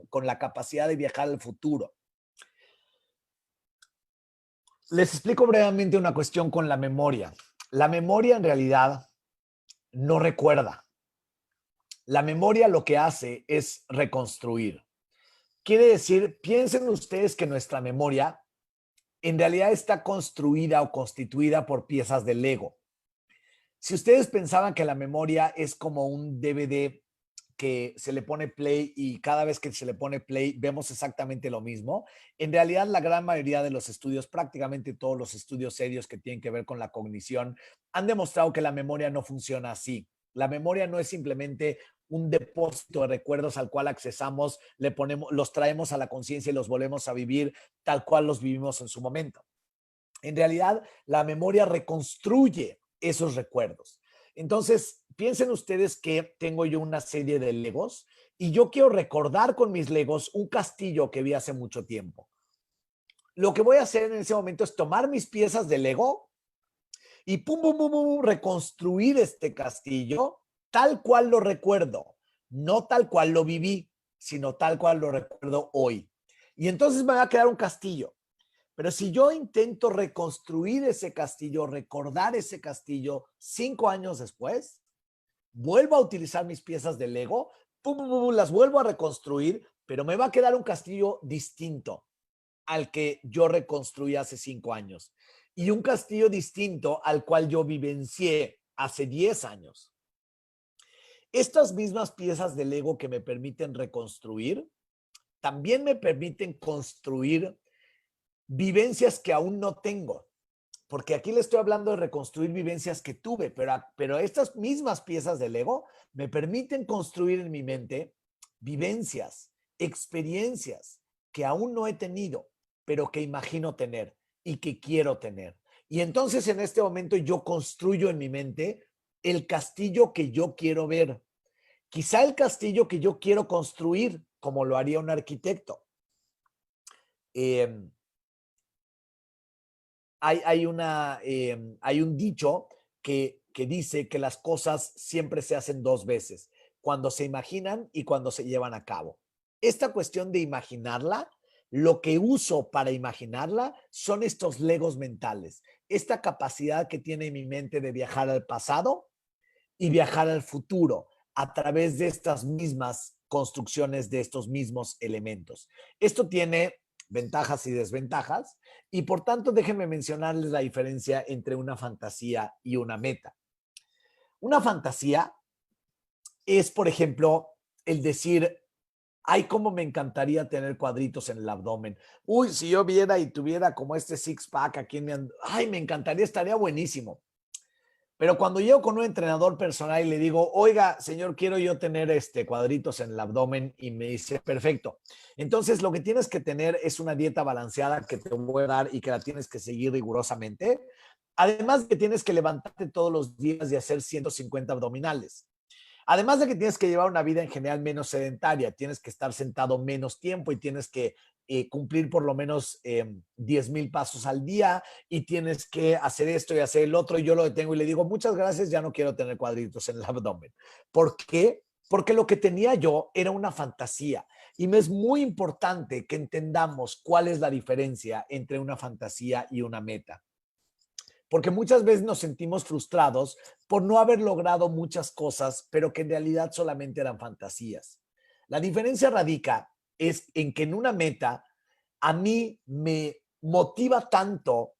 con la capacidad de viajar al futuro. Les explico brevemente una cuestión con la memoria. La memoria en realidad no recuerda. La memoria lo que hace es reconstruir. Quiere decir, piensen ustedes que nuestra memoria en realidad está construida o constituida por piezas de Lego. Si ustedes pensaban que la memoria es como un DVD que se le pone play y cada vez que se le pone play vemos exactamente lo mismo, en realidad la gran mayoría de los estudios, prácticamente todos los estudios serios que tienen que ver con la cognición, han demostrado que la memoria no funciona así. La memoria no es simplemente un depósito de recuerdos al cual accesamos, los traemos a la conciencia y los volvemos a vivir tal cual los vivimos en su momento. En realidad, la memoria reconstruye esos recuerdos. Entonces, piensen ustedes que tengo yo una serie de Legos y yo quiero recordar con mis Legos un castillo que vi hace mucho tiempo. Lo que voy a hacer en ese momento es tomar mis piezas de Lego y pum, pum, pum, pum, reconstruir este castillo tal cual lo recuerdo, no tal cual lo viví, sino tal cual lo recuerdo hoy. Y entonces me va a quedar un castillo. Pero si yo intento reconstruir ese castillo, recordar ese castillo 5 años después, vuelvo a utilizar mis piezas de Lego, pum, pum, pum, las vuelvo a reconstruir, pero me va a quedar un castillo distinto al que yo reconstruí hace 5 años y un castillo distinto al cual yo vivencié hace 10 años. Estas mismas piezas de Lego que me permiten reconstruir, también me permiten construir vivencias que aún no tengo, porque aquí le estoy hablando de reconstruir vivencias que tuve, pero estas mismas piezas de Lego me permiten construir en mi mente vivencias, experiencias que aún no he tenido, pero que imagino tener y que quiero tener. Y entonces en este momento yo construyo en mi mente el castillo que yo quiero ver, quizá el castillo que yo quiero construir, como lo haría un arquitecto. Hay un dicho que dice que las cosas siempre se hacen 2 veces, cuando se imaginan y cuando se llevan a cabo. Esta cuestión de imaginarla, lo que uso para imaginarla son estos Legos mentales, esta capacidad que tiene mi mente de viajar al pasado y viajar al futuro a través de estas mismas construcciones de estos mismos elementos. Esto tiene ventajas y desventajas, y por tanto déjenme mencionarles la diferencia entre una fantasía y una meta. Una fantasía es, por ejemplo, el decir, ay, cómo me encantaría tener cuadritos en el abdomen. Uy, si yo viera y tuviera como este six-pack aquí ay, me encantaría, estaría buenísimo. Pero cuando llego con un entrenador personal y le digo, oiga, señor, quiero yo tener cuadritos en el abdomen, y me dice, perfecto. Entonces, lo que tienes que tener es una dieta balanceada que te voy a dar y que la tienes que seguir rigurosamente. Además de que tienes que levantarte todos los días y hacer 150 abdominales. Además de que tienes que llevar una vida en general menos sedentaria, tienes que estar sentado menos tiempo y tienes que cumplir por lo menos 10,000 pasos al día y tienes que hacer esto y hacer el otro. Y yo lo detengo y le digo, muchas gracias, ya no quiero tener cuadritos en el abdomen. ¿Por qué? Porque lo que tenía yo era una fantasía. Y me es muy importante que entendamos cuál es la diferencia entre una fantasía y una meta. Porque muchas veces nos sentimos frustrados por no haber logrado muchas cosas, pero que en realidad solamente eran fantasías. La diferencia radica en que en una meta a mí me motiva tanto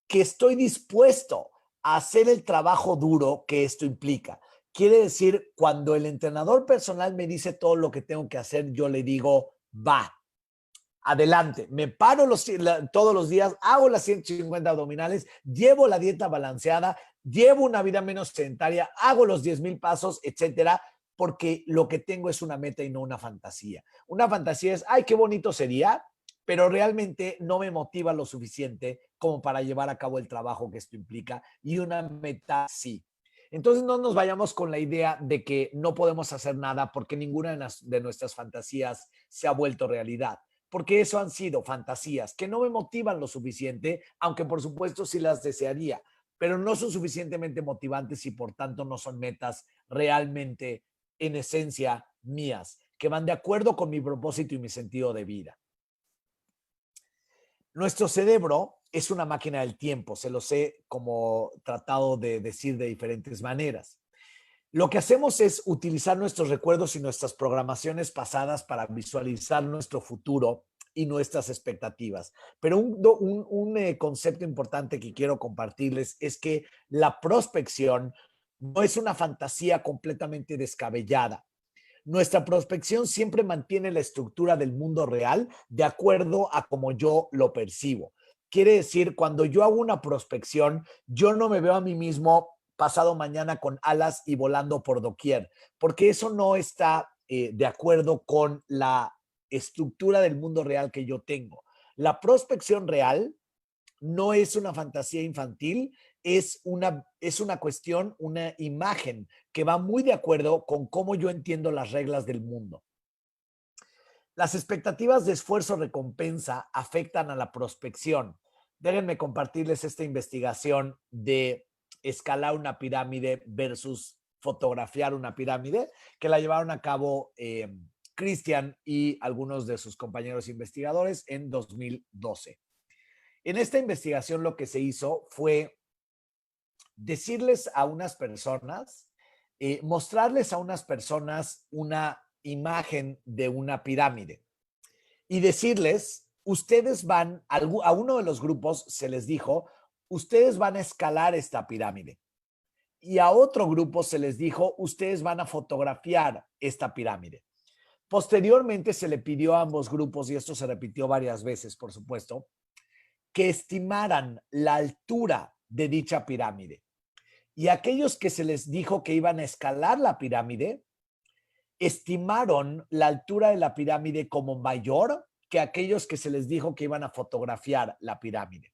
que estoy dispuesto a hacer el trabajo duro que esto implica. Quiere decir, cuando el entrenador personal me dice todo lo que tengo que hacer, yo le digo, va. Adelante, me paro todos los días, hago las 150 abdominales, llevo la dieta balanceada, llevo una vida menos sedentaria, hago los 10,000 pasos, etcétera, porque lo que tengo es una meta y no una fantasía. Una fantasía es, ay, qué bonito sería, pero realmente no me motiva lo suficiente como para llevar a cabo el trabajo que esto implica, y una meta sí. Entonces no nos vayamos con la idea de que no podemos hacer nada porque ninguna de nuestras fantasías se ha vuelto realidad, porque eso han sido fantasías que no me motivan lo suficiente, aunque por supuesto sí las desearía, pero no son suficientemente motivantes y por tanto no son metas realmente en esencia mías, que van de acuerdo con mi propósito y mi sentido de vida. Nuestro cerebro es una máquina del tiempo, se los he como tratado de decir de diferentes maneras. Lo que hacemos es utilizar nuestros recuerdos y nuestras programaciones pasadas para visualizar nuestro futuro y nuestras expectativas. Pero un concepto importante que quiero compartirles es que la prospección no es una fantasía completamente descabellada. Nuestra prospección siempre mantiene la estructura del mundo real de acuerdo a como yo lo percibo. Quiere decir, cuando yo hago una prospección, yo no me veo a mí mismo pasado mañana con alas y volando por doquier, porque eso no está de acuerdo con la estructura del mundo real que yo tengo. La prospección real no es una fantasía infantil, es una cuestión, una imagen que va muy de acuerdo con cómo yo entiendo las reglas del mundo. Las expectativas de esfuerzo-recompensa afectan a la prospección. Déjenme compartirles esta investigación de escalar una pirámide versus fotografiar una pirámide, que la llevaron a cabo Christian y algunos de sus compañeros investigadores en 2012. En esta investigación lo que se hizo fue decirles a unas personas, mostrarles a unas personas una imagen de una pirámide y decirles, ustedes van, a uno de los grupos se les dijo, ustedes van a escalar esta pirámide. Y a otro grupo se les dijo, ustedes van a fotografiar esta pirámide. Posteriormente se le pidió a ambos grupos, y esto se repitió varias veces, por supuesto, que estimaran la altura de dicha pirámide. Y aquellos que se les dijo que iban a escalar la pirámide, estimaron la altura de la pirámide como mayor que aquellos que se les dijo que iban a fotografiar la pirámide.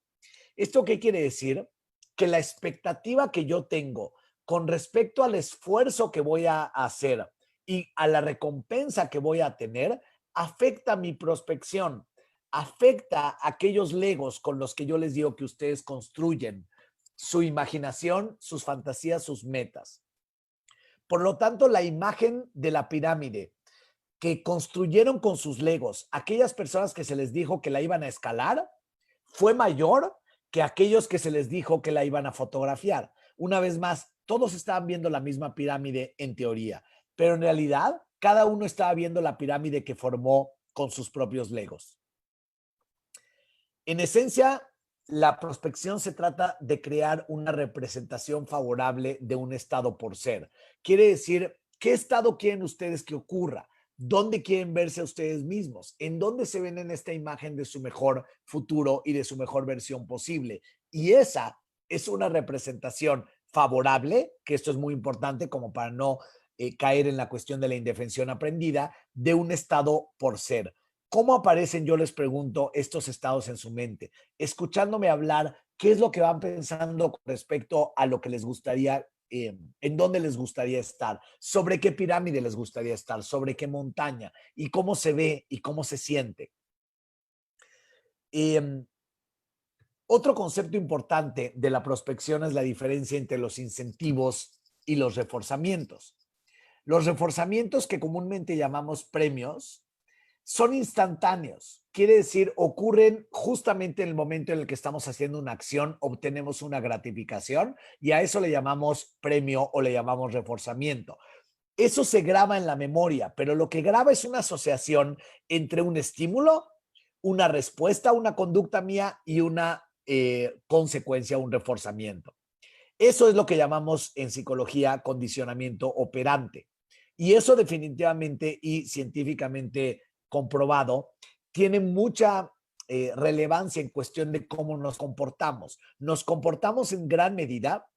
¿Esto qué quiere decir? Que la expectativa que yo tengo con respecto al esfuerzo que voy a hacer y a la recompensa que voy a tener afecta mi prospección, afecta aquellos legos con los que yo les digo que ustedes construyen su imaginación, sus fantasías, sus metas. Por lo tanto, la imagen de la pirámide que construyeron con sus legos aquellas personas que se les dijo que la iban a escalar fue mayor que aquellos que se les dijo que la iban a fotografiar. Una vez más, todos estaban viendo la misma pirámide en teoría, pero en realidad cada uno estaba viendo la pirámide que formó con sus propios legos. En esencia, la prospección se trata de crear una representación favorable de un estado por ser. Quiere decir, ¿qué estado quieren ustedes que ocurra? ¿Dónde quieren verse a ustedes mismos? ¿En dónde se ven en esta imagen de su mejor futuro y de su mejor versión posible? Y esa es una representación favorable, que esto es muy importante como para no caer en la cuestión de la indefensión aprendida, de un estado por ser. ¿Cómo aparecen, yo les pregunto, estos estados en su mente? Escuchándome hablar, ¿qué es lo que van pensando con respecto a lo que les gustaría, en dónde les gustaría estar, sobre qué pirámide les gustaría estar, sobre qué montaña, y cómo se ve y cómo se siente? Otro concepto importante de la prospección es la diferencia entre los incentivos y los reforzamientos. Los reforzamientos, que comúnmente llamamos premios, son instantáneos. Quiere decir, ocurren justamente en el momento en el que estamos haciendo una acción, obtenemos una gratificación y a eso le llamamos premio o le llamamos reforzamiento. Eso se graba en la memoria, pero lo que graba es una asociación entre un estímulo, una respuesta a una conducta mía y una consecuencia, un reforzamiento. Eso es lo que llamamos en psicología condicionamiento operante. Y eso definitivamente y científicamente comprobado, tiene mucha relevancia en cuestión de cómo nos comportamos. Nos comportamos en gran medida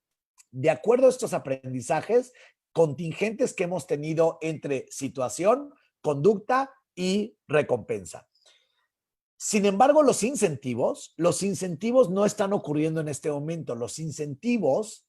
de acuerdo a estos aprendizajes contingentes que hemos tenido entre situación, conducta y recompensa. Sin embargo, los incentivos no están ocurriendo en este momento. Los incentivos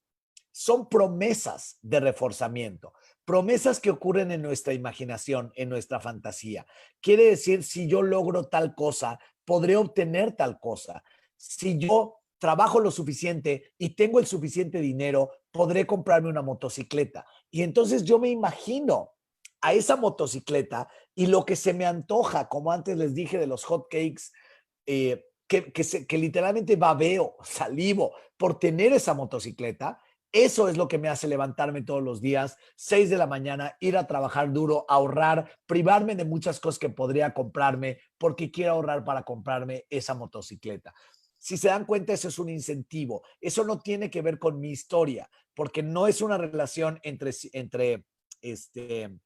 son promesas de reforzamiento, promesas que ocurren en nuestra imaginación, en nuestra fantasía. Quiere decir, si yo logro tal cosa, podré obtener tal cosa. Si yo trabajo lo suficiente y tengo el suficiente dinero, podré comprarme una motocicleta. Y entonces yo me imagino a esa motocicleta y lo que se me antoja, como antes les dije de los hot cakes, que literalmente babeo, salivo por tener esa motocicleta. Eso es lo que me hace levantarme todos los días, 6 de la mañana, ir a trabajar duro, ahorrar, privarme de muchas cosas que podría comprarme porque quiero ahorrar para comprarme esa motocicleta. Si se dan cuenta, eso es un incentivo. Eso no tiene que ver con mi historia, porque no es una relación entre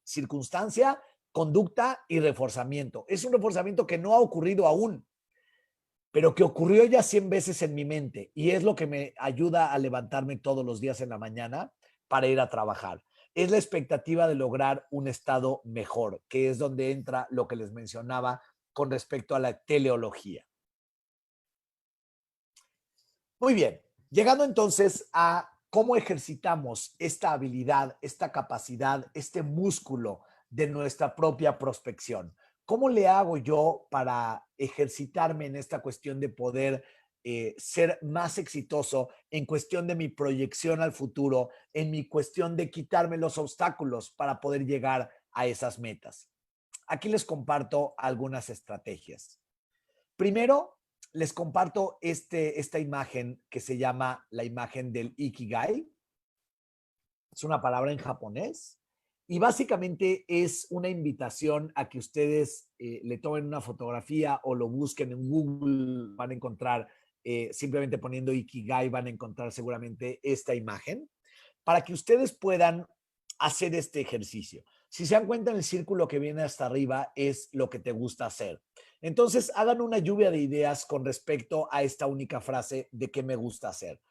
circunstancia, conducta y reforzamiento. Es un reforzamiento que no ha ocurrido aún, pero que ocurrió ya 100 veces en mi mente y es lo que me ayuda a levantarme todos los días en la mañana para ir a trabajar. Es la expectativa de lograr un estado mejor, que es donde entra lo que les mencionaba con respecto a la teleología. Muy bien, llegando entonces a cómo ejercitamos esta habilidad, esta capacidad, este músculo de nuestra propia prospección. ¿Cómo le hago yo para ejercitarme en esta cuestión de poder ser más exitoso en cuestión de mi proyección al futuro, en mi cuestión de quitarme los obstáculos para poder llegar a esas metas? Aquí les comparto algunas estrategias. Primero, les comparto esta imagen que se llama la imagen del Ikigai. Es una palabra en japonés y básicamente es una invitación a que ustedes le tomen una fotografía o lo busquen en Google. Van a encontrar, simplemente poniendo Ikigai, van a encontrar seguramente esta imagen para que ustedes puedan hacer este ejercicio. Si se dan cuenta, en el círculo que viene hasta arriba es lo que te gusta hacer. Entonces, hagan una lluvia de ideas con respecto a esta única frase de qué me gusta hacer.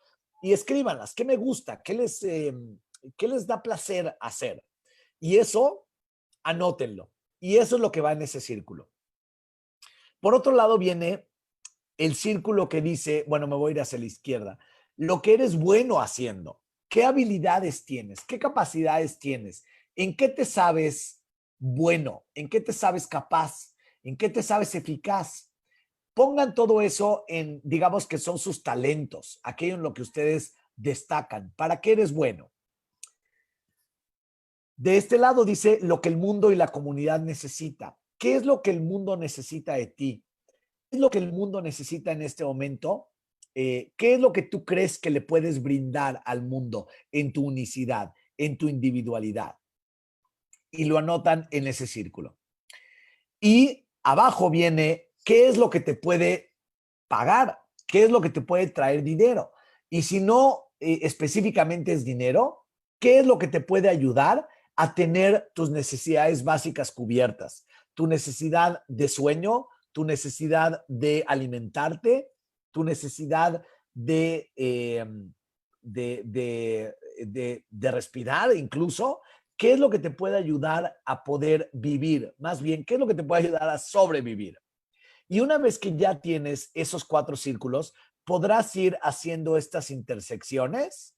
Y escríbanlas, qué me gusta, qué les da placer hacer. Y eso, anótenlo. Y eso es lo que va en ese círculo. Por otro lado viene el círculo que dice, bueno, me voy a ir hacia la izquierda, lo que eres bueno haciendo. ¿Qué habilidades tienes? ¿Qué capacidades tienes? ¿En qué te sabes bueno? ¿En qué te sabes capaz? ¿En qué te sabes eficaz? Pongan todo eso en, digamos que son sus talentos, aquello en lo que ustedes destacan. ¿Para qué eres bueno? De este lado dice lo que el mundo y la comunidad necesita. ¿Qué es lo que el mundo necesita de ti? ¿Qué es lo que el mundo necesita en este momento? ¿Qué es lo que tú crees que le puedes brindar al mundo en tu unicidad, en tu individualidad? Y lo anotan en ese círculo. Y abajo viene, ¿qué es lo que te puede pagar? ¿Qué es lo que te puede traer dinero? Y si no específicamente es dinero, ¿qué es lo que te puede ayudar a tener tus necesidades básicas cubiertas? Tu necesidad de sueño, tu necesidad de alimentarte, tu necesidad de respirar incluso. ¿Qué es lo que te puede ayudar a poder vivir? Más bien, ¿qué es lo que te puede ayudar a sobrevivir? Y una vez que ya tienes esos 4 círculos, podrás ir haciendo estas intersecciones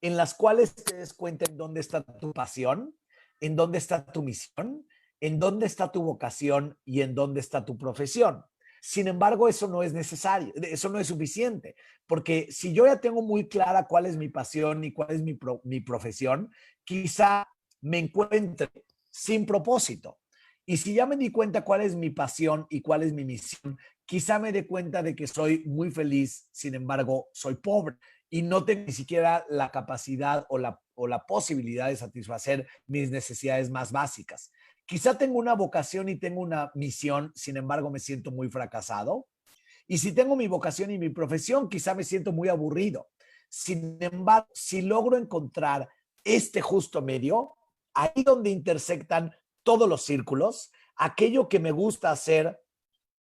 en las cuales te des cuenta en dónde está tu pasión, en dónde está tu misión, en dónde está tu vocación y en dónde está tu profesión. Sin embargo, eso no es necesario, eso no es suficiente, porque si yo ya tengo muy clara cuál es mi pasión y cuál es mi profesión, quizá me encuentre sin propósito. Y si ya me di cuenta cuál es mi pasión y cuál es mi misión, quizá me dé cuenta de que soy muy feliz, sin embargo, soy pobre y no tengo ni siquiera la capacidad o la posibilidad de satisfacer mis necesidades más básicas. Quizá tengo una vocación y tengo una misión, sin embargo, me siento muy fracasado. Y si tengo mi vocación y mi profesión, quizá me siento muy aburrido. Sin embargo, si logro encontrar este justo medio, ahí donde intersectan todos los círculos, aquello que me gusta hacer,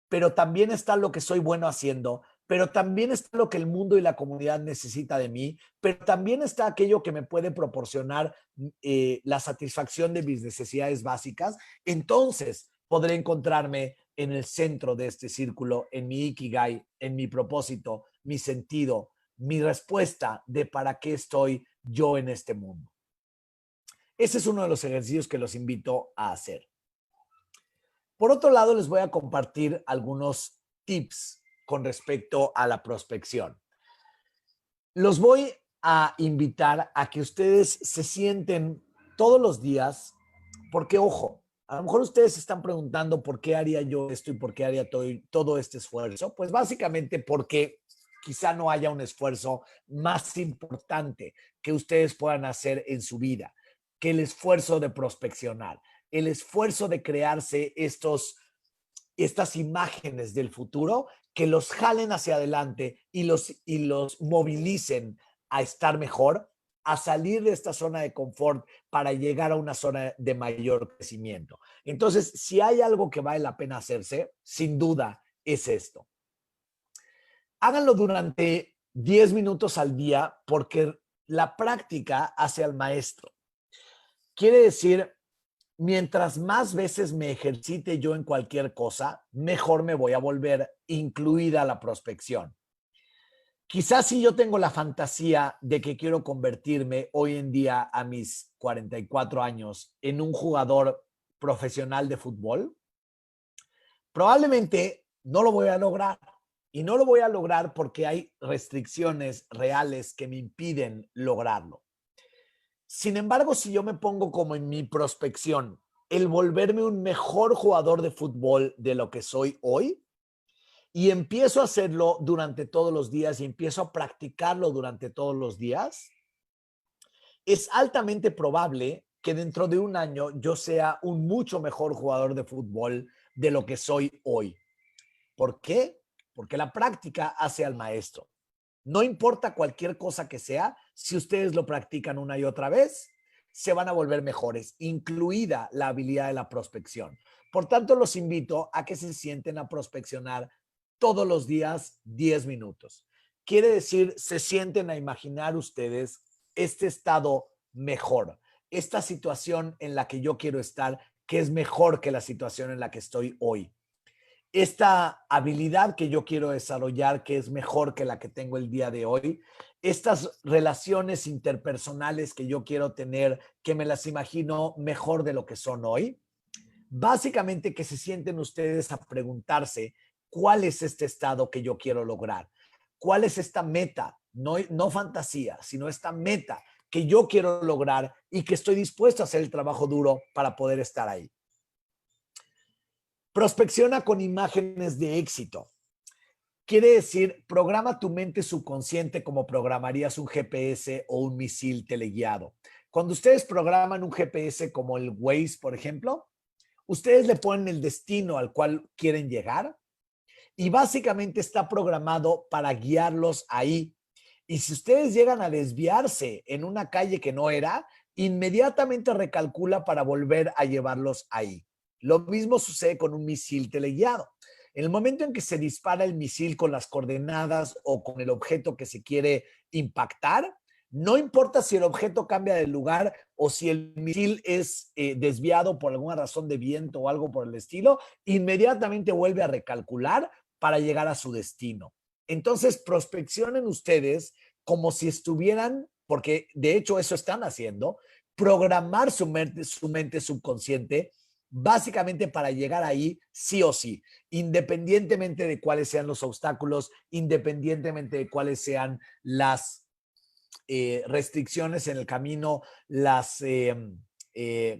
pero también está lo que soy bueno haciendo, pero también está lo que el mundo y la comunidad necesita de mí, pero también está aquello que me puede proporcionar la satisfacción de mis necesidades básicas. Entonces podré encontrarme en el centro de este círculo, en mi ikigai, en mi propósito, mi sentido, mi respuesta de para qué estoy yo en este mundo. Ese es uno de los ejercicios que los invito a hacer. Por otro lado, les voy a compartir algunos tips con respecto a la prospección. Los voy a invitar a que ustedes se sienten todos los días, porque ojo, a lo mejor ustedes se están preguntando por qué haría yo esto y por qué haría todo este esfuerzo. Pues básicamente porque quizá no haya un esfuerzo más importante que ustedes puedan hacer en su vida que el esfuerzo de prospeccionar, el esfuerzo de crearse estas imágenes del futuro que los jalen hacia adelante y los movilicen a estar mejor, a salir de esta zona de confort para llegar a una zona de mayor crecimiento. Entonces, si hay algo que vale la pena hacerse, sin duda es esto. Háganlo durante 10 minutos al día porque la práctica hace al maestro. Quiere decir, mientras más veces me ejercite yo en cualquier cosa, mejor me voy a volver, incluida la prospección. Quizás si yo tengo la fantasía de que quiero convertirme hoy en día a mis 44 años en un jugador profesional de fútbol, probablemente no lo voy a lograr. Y no lo voy a lograr porque hay restricciones reales que me impiden lograrlo. Sin embargo, si yo me pongo como en mi prospección, el volverme un mejor jugador de fútbol de lo que soy hoy, y empiezo a hacerlo durante todos los días y empiezo a practicarlo durante todos los días, es altamente probable que dentro de un año yo sea un mucho mejor jugador de fútbol de lo que soy hoy. ¿Por qué? Porque la práctica hace al maestro. No importa cualquier cosa que sea, si ustedes lo practican una y otra vez, se van a volver mejores, incluida la habilidad de la prospección. Por tanto, los invito a que se sienten a prospeccionar todos los días 10 minutos. Quiere decir, se sienten a imaginar ustedes este estado mejor, esta situación en la que yo quiero estar, que es mejor que la situación en la que estoy hoy. Esta habilidad que yo quiero desarrollar, que es mejor que la que tengo el día de hoy, estas relaciones interpersonales que yo quiero tener, que me las imagino mejor de lo que son hoy, básicamente que se sienten ustedes a preguntarse cuál es este estado que yo quiero lograr, cuál es esta meta, no fantasía, sino esta meta que yo quiero lograr y que estoy dispuesto a hacer el trabajo duro para poder estar ahí. Prospecciona con imágenes de éxito. Quiere decir, programa tu mente subconsciente como programarías un GPS o un misil teleguiado. Cuando ustedes programan un GPS como el Waze, por ejemplo, ustedes le ponen el destino al cual quieren llegar y básicamente está programado para guiarlos ahí. Y si ustedes llegan a desviarse en una calle que no era, inmediatamente recalcula para volver a llevarlos ahí. Lo mismo sucede con un misil teleguiado. En el momento en que se dispara el misil con las coordenadas o con el objeto que se quiere impactar, no importa si el objeto cambia de lugar o si el misil es desviado por alguna razón de viento o algo por el estilo, inmediatamente vuelve a recalcular para llegar a su destino. Entonces, prospeccionen ustedes como si estuvieran, porque de hecho eso están haciendo, programar su mente subconsciente básicamente para llegar ahí sí o sí, independientemente de cuáles sean los obstáculos, independientemente de cuáles sean las restricciones en el camino,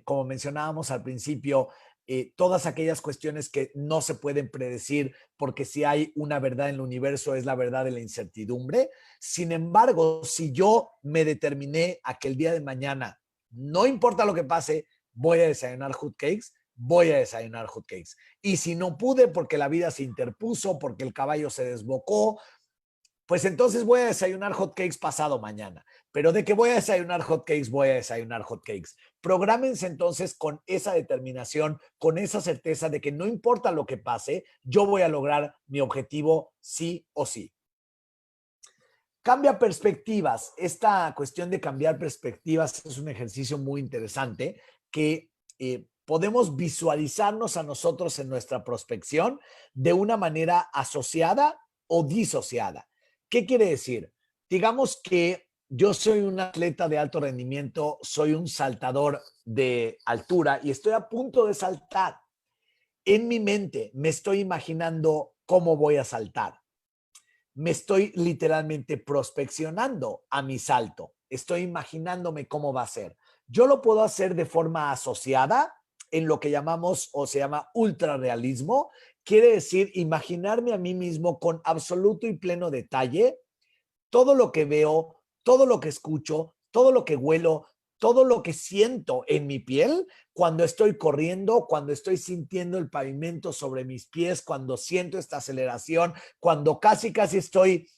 como mencionábamos al principio, todas aquellas cuestiones que no se pueden predecir porque si hay una verdad en el universo es la verdad de la incertidumbre. Sin embargo, si yo me determiné a que el día de mañana, no importa lo que pase, voy a desayunar hotcakes, voy a desayunar hotcakes. Y si no pude porque la vida se interpuso, porque el caballo se desbocó, Pues entonces voy a desayunar hot cakes pasado mañana. Pero de que voy a desayunar hot cakes, voy a desayunar hot cakes. Prográmense entonces con esa determinación, con esa certeza de que no importa lo que pase, yo voy a lograr mi objetivo sí o sí. Cambia perspectivas. Esta cuestión de cambiar perspectivas es un ejercicio muy interesante que podemos visualizarnos a nosotros en nuestra prospección de una manera asociada o disociada. ¿Qué quiere decir? Digamos que yo soy un atleta de alto rendimiento, soy un saltador de altura y estoy a punto de saltar. En mi mente me estoy imaginando cómo voy a saltar. Me estoy literalmente prospeccionando a mi salto. Estoy imaginándome cómo va a ser. Yo lo puedo hacer de forma asociada en lo que llamamos o se llama ultrarrealismo. Quiere decir imaginarme a mí mismo con absoluto y pleno detalle todo lo que veo, todo lo que escucho, todo lo que huelo, todo lo que siento en mi piel cuando estoy corriendo, cuando estoy sintiendo el pavimento sobre mis pies, cuando siento esta aceleración, cuando casi estoy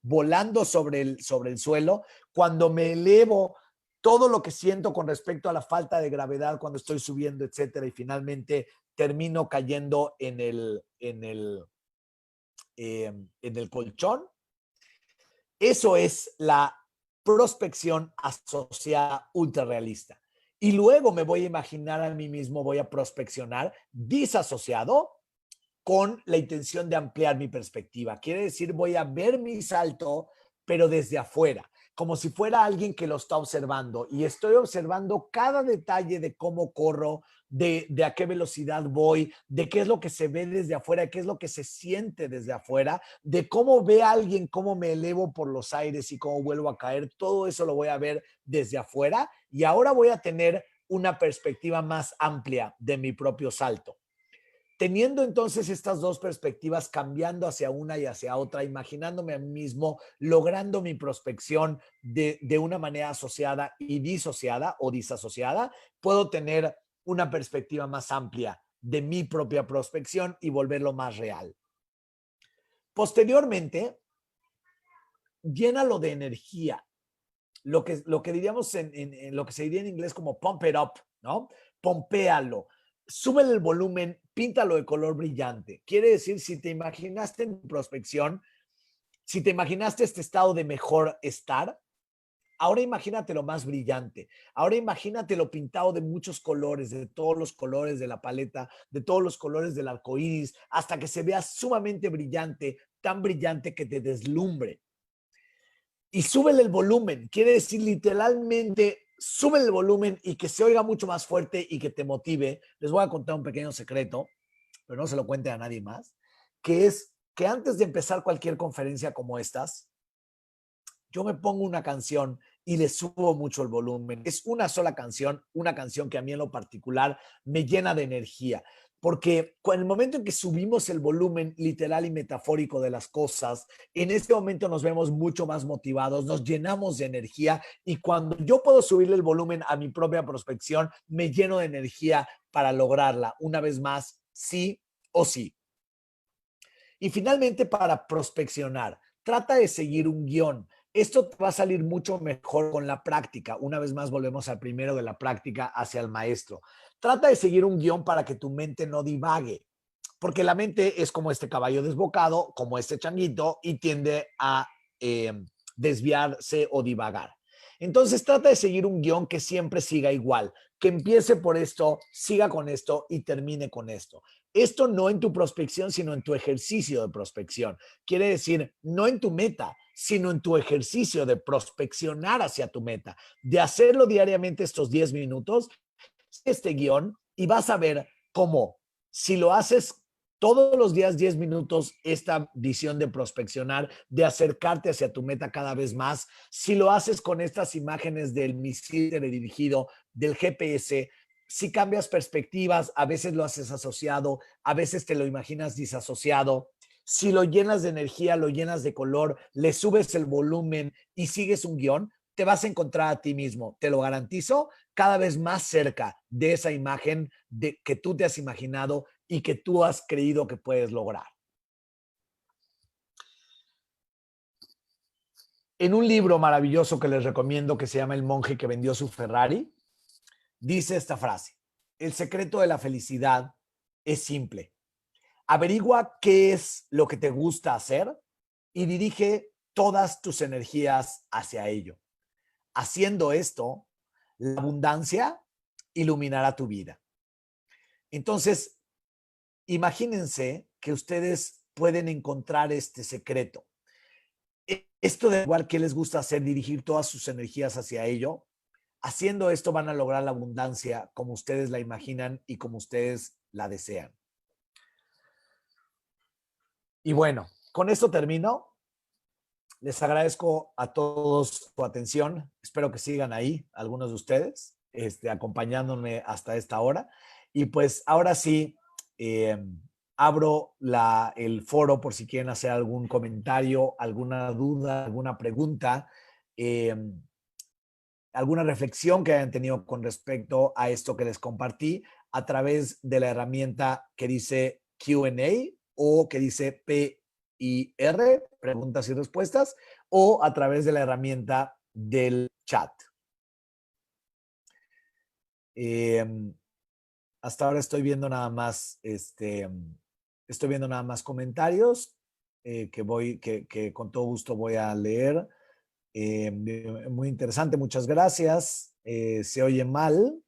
volando sobre el suelo, cuando me elevo, todo lo que siento con respecto a la falta de gravedad cuando estoy subiendo, etcétera, y finalmente termino cayendo en el colchón. Eso es la prospección asociada ultrarrealista. Y luego me voy a imaginar a mí mismo, voy a prospeccionar disasociado con la intención de ampliar mi perspectiva. Quiere decir, voy a ver mi salto, pero desde afuera, como si fuera alguien que lo está observando. Y estoy observando cada detalle de cómo corro, de a qué velocidad voy, de qué es lo que se ve desde afuera, qué es lo que se siente desde afuera, de cómo ve a alguien, cómo me elevo por los aires y cómo vuelvo a caer. Todo eso lo voy a ver desde afuera y ahora voy a tener una perspectiva más amplia de mi propio salto. Teniendo entonces estas dos perspectivas, cambiando hacia una y hacia otra, imaginándome a mí mismo, logrando mi prospección de una manera asociada y disociada o disasociada, puedo tener una perspectiva más amplia de mi propia prospección y volverlo más real. Posteriormente, llénalo de energía. Lo que diríamos en lo que se diría en inglés como pump it up, ¿no? Pompéalo. Súbele el volumen, píntalo de color brillante. Quiere decir, si te imaginaste en prospección, si te imaginaste este estado de mejor estar, ahora imagínatelo más brillante. Ahora imagínatelo pintado de muchos colores, de todos los colores de la paleta, de todos los colores del arco iris, hasta que se vea sumamente brillante, tan brillante que te deslumbre. Y súbele el volumen, quiere decir literalmente sube el volumen y que se oiga mucho más fuerte y que te motive. Les voy a contar un pequeño secreto, pero no se lo cuente a nadie más, que es que antes de empezar cualquier conferencia como estas, yo me pongo una canción y le subo mucho el volumen. Es una sola canción, una canción que a mí en lo particular me llena de energía. Porque en el momento en que subimos el volumen literal y metafórico de las cosas, en este momento nos vemos mucho más motivados, nos llenamos de energía y cuando yo puedo subirle el volumen a mi propia prospección, me lleno de energía para lograrla. Una vez más, sí o sí. Y finalmente, para prospeccionar, trata de seguir un guión. Esto te va a salir mucho mejor con la práctica. Una vez más, volvemos al primero de la práctica hacia el maestro. Trata de seguir un guión para que tu mente no divague, porque la mente es como este caballo desbocado, como este changuito, y tiende a desviarse o divagar. Entonces, trata de seguir un guión que siempre siga igual, que empiece por esto, siga con esto y termine con esto. Esto no en tu prospección, sino en tu ejercicio de prospección. Quiere decir, no en tu meta, sino en tu ejercicio de prospeccionar hacia tu meta, de hacerlo diariamente estos 10 minutos, este guión, y vas a ver cómo, si lo haces todos los días 10 minutos, esta visión de prospeccionar, de acercarte hacia tu meta cada vez más, si lo haces con estas imágenes del misil teledirigido, del GPS, si cambias perspectivas, a veces lo haces asociado, a veces te lo imaginas disasociado. Si lo llenas de energía, lo llenas de color, le subes el volumen y sigues un guión, te vas a encontrar a ti mismo, te lo garantizo, cada vez más cerca de esa imagen de que tú te has imaginado y que tú has creído que puedes lograr. En un libro maravilloso que les recomiendo que se llama El monje que vendió su Ferrari, dice esta frase: el secreto de la felicidad es simple. Averigua qué es lo que te gusta hacer y dirige todas tus energías hacia ello. Haciendo esto, la abundancia iluminará tu vida. Entonces, imagínense que ustedes pueden encontrar este secreto. Esto de igual que les gusta hacer, dirigir todas sus energías hacia ello. Haciendo esto van a lograr la abundancia como ustedes la imaginan y como ustedes la desean. Y bueno, con esto termino. Les agradezco a todos su atención. Espero que sigan ahí, algunos de ustedes, acompañándome hasta esta hora. Y pues ahora sí, abro el foro por si quieren hacer algún comentario, alguna duda, alguna pregunta, alguna reflexión que hayan tenido con respecto a esto que les compartí a través de la herramienta que dice Q&A o que dice PIR, preguntas y respuestas, o a través de la herramienta del chat. Hasta ahora estoy viendo nada más, estoy viendo nada más comentarios que con todo gusto voy a leer. Muy interesante, muchas gracias. Se oye mal,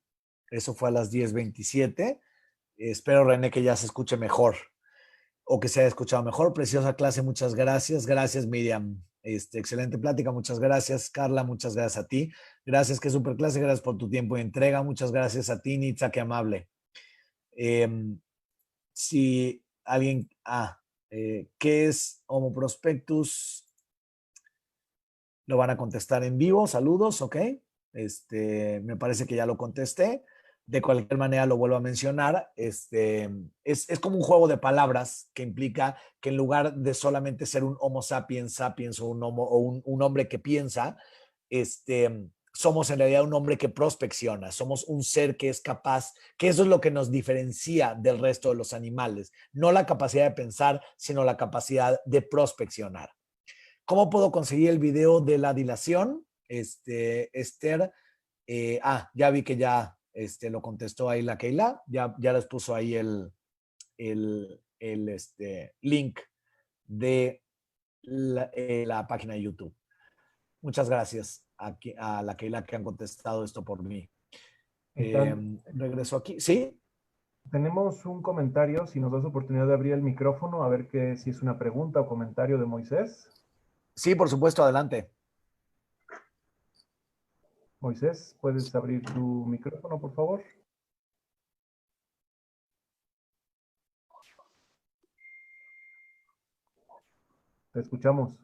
eso fue a las 10:27. Espero, René, que ya se escuche mejor o que se haya escuchado mejor. Preciosa clase, muchas gracias. Gracias, Miriam. Excelente plática, muchas gracias. Carla, muchas gracias a ti. Gracias, qué super clase, gracias por tu tiempo y entrega. Muchas gracias a ti, Nitza, qué amable. Si alguien, ¿qué es Homo Prospectus? Lo van a contestar en vivo. Saludos, ok. Me parece que ya lo contesté. De cualquier manera lo vuelvo a mencionar. Es como un juego de palabras que implica que en lugar de solamente ser un Homo sapiens sapiens o un hombre que piensa, somos en realidad un hombre que prospecciona. Somos un ser que es capaz, que eso es lo que nos diferencia del resto de los animales. No la capacidad de pensar, sino la capacidad de prospeccionar. ¿Cómo puedo conseguir el video de la dilación? Esther, ya vi que ya lo contestó ahí la Keila, ya les puso ahí el link de la página de YouTube. Muchas gracias a la Keila que han contestado esto por mí. Regreso aquí. ¿Sí? Tenemos un comentario, si nos das oportunidad de abrir el micrófono, a ver si es una pregunta o comentario de Moisés. Sí, por supuesto, adelante. Moisés, ¿puedes abrir tu micrófono, por favor? Te escuchamos.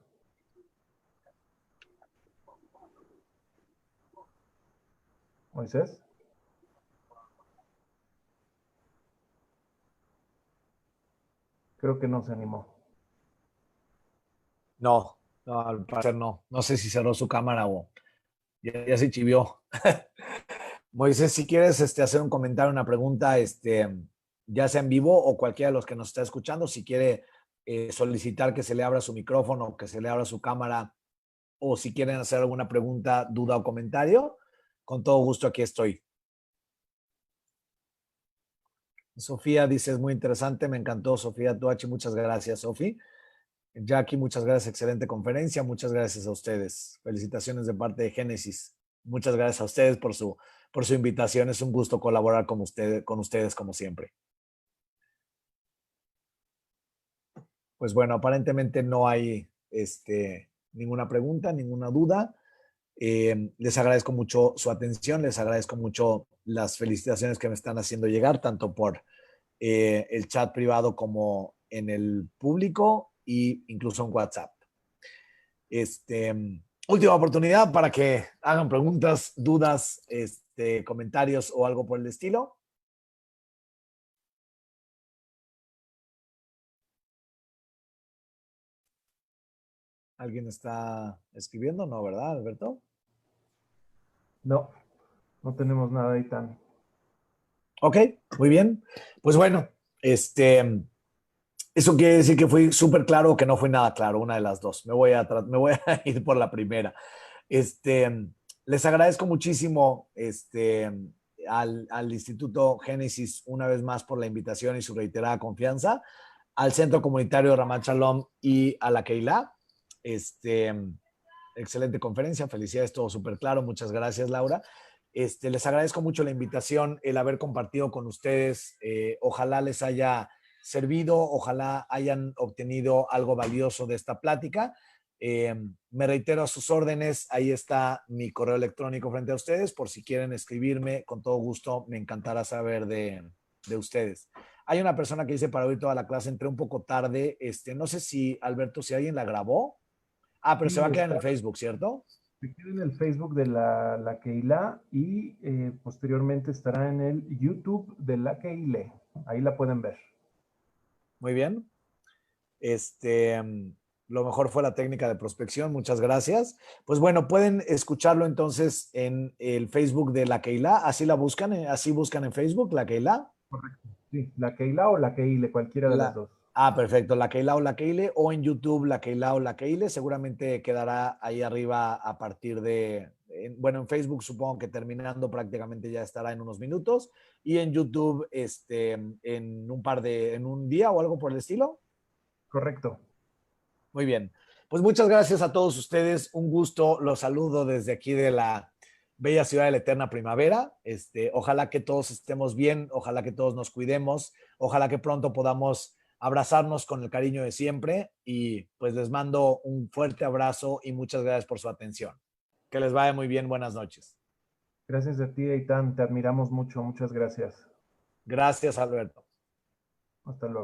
Moisés. Creo que no se animó. No, al parecer no. No sé si cerró su cámara o ya se chivió. Moisés, si quieres hacer un comentario, una pregunta, ya sea en vivo o cualquiera de los que nos está escuchando, si quiere solicitar que se le abra su micrófono, que se le abra su cámara, o si quieren hacer alguna pregunta, duda o comentario, con todo gusto aquí estoy. Sofía dice, es muy interesante, me encantó. Sofía Tuachi, muchas gracias, Sofi. Jackie, muchas gracias, excelente conferencia, muchas gracias a ustedes. Felicitaciones de parte de Génesis. Muchas gracias a ustedes por su invitación. Es un gusto colaborar con ustedes como siempre. Pues bueno, aparentemente no hay ninguna pregunta, ninguna duda. Les agradezco mucho su atención, les agradezco mucho las felicitaciones que me están haciendo llegar, tanto por el chat privado como en el público e incluso en WhatsApp. Última oportunidad para que hagan preguntas, dudas, comentarios o algo por el estilo. ¿Alguien está escribiendo? No, ¿verdad, Alberto? No, no tenemos nada ahí tan... Ok, muy bien. Pues bueno, Eso quiere decir que fui súper claro o que no fui nada claro, una de las dos. Me voy a ir por la primera. Les agradezco muchísimo al Instituto Génesis una vez más por la invitación y su reiterada confianza, al Centro Comunitario Ramat Shalom y a la Keilah. Excelente conferencia, felicidades, todo súper claro. Muchas gracias, Laura. Les agradezco mucho la invitación, el haber compartido con ustedes. Ojalá les haya servido, ojalá hayan obtenido algo valioso de esta plática. Me reitero a sus órdenes, ahí está mi correo electrónico frente a ustedes, por si quieren escribirme, con todo gusto, me encantará saber de ustedes. Hay una persona que dice para oír toda la clase, entré un poco tarde, no sé si, Alberto, si alguien la grabó. Ah, pero Sí, se va a quedar en el Facebook, ¿cierto? se queda en el Facebook de la Keilah y posteriormente estará en el YouTube de la Keilah. Ahí la pueden ver. Muy bien. Lo mejor fue la técnica de prospección, muchas gracias. Pues bueno, pueden escucharlo entonces en el Facebook de la Keilah, así la buscan, así buscan en Facebook, la Keilah. Correcto. Sí, la Keilah o la Keilah, cualquiera de las dos. Perfecto, la Keilah o la Keilah, o en YouTube la Keilah o la Keilah, seguramente quedará ahí arriba a partir de, bueno, en Facebook supongo que terminando prácticamente ya estará en unos minutos, y en YouTube en un día o algo por el estilo. Correcto. Muy bien. Pues muchas gracias a todos ustedes. Un gusto. Los saludo desde aquí de la bella ciudad de la eterna primavera. Ojalá que todos estemos bien. Ojalá que todos nos cuidemos. Ojalá que pronto podamos abrazarnos con el cariño de siempre. Y pues les mando un fuerte abrazo y muchas gracias por su atención. Que les vaya muy bien. Buenas noches. Gracias a ti, Eitan. Te admiramos mucho. Muchas gracias. Gracias, Alberto. Hasta luego.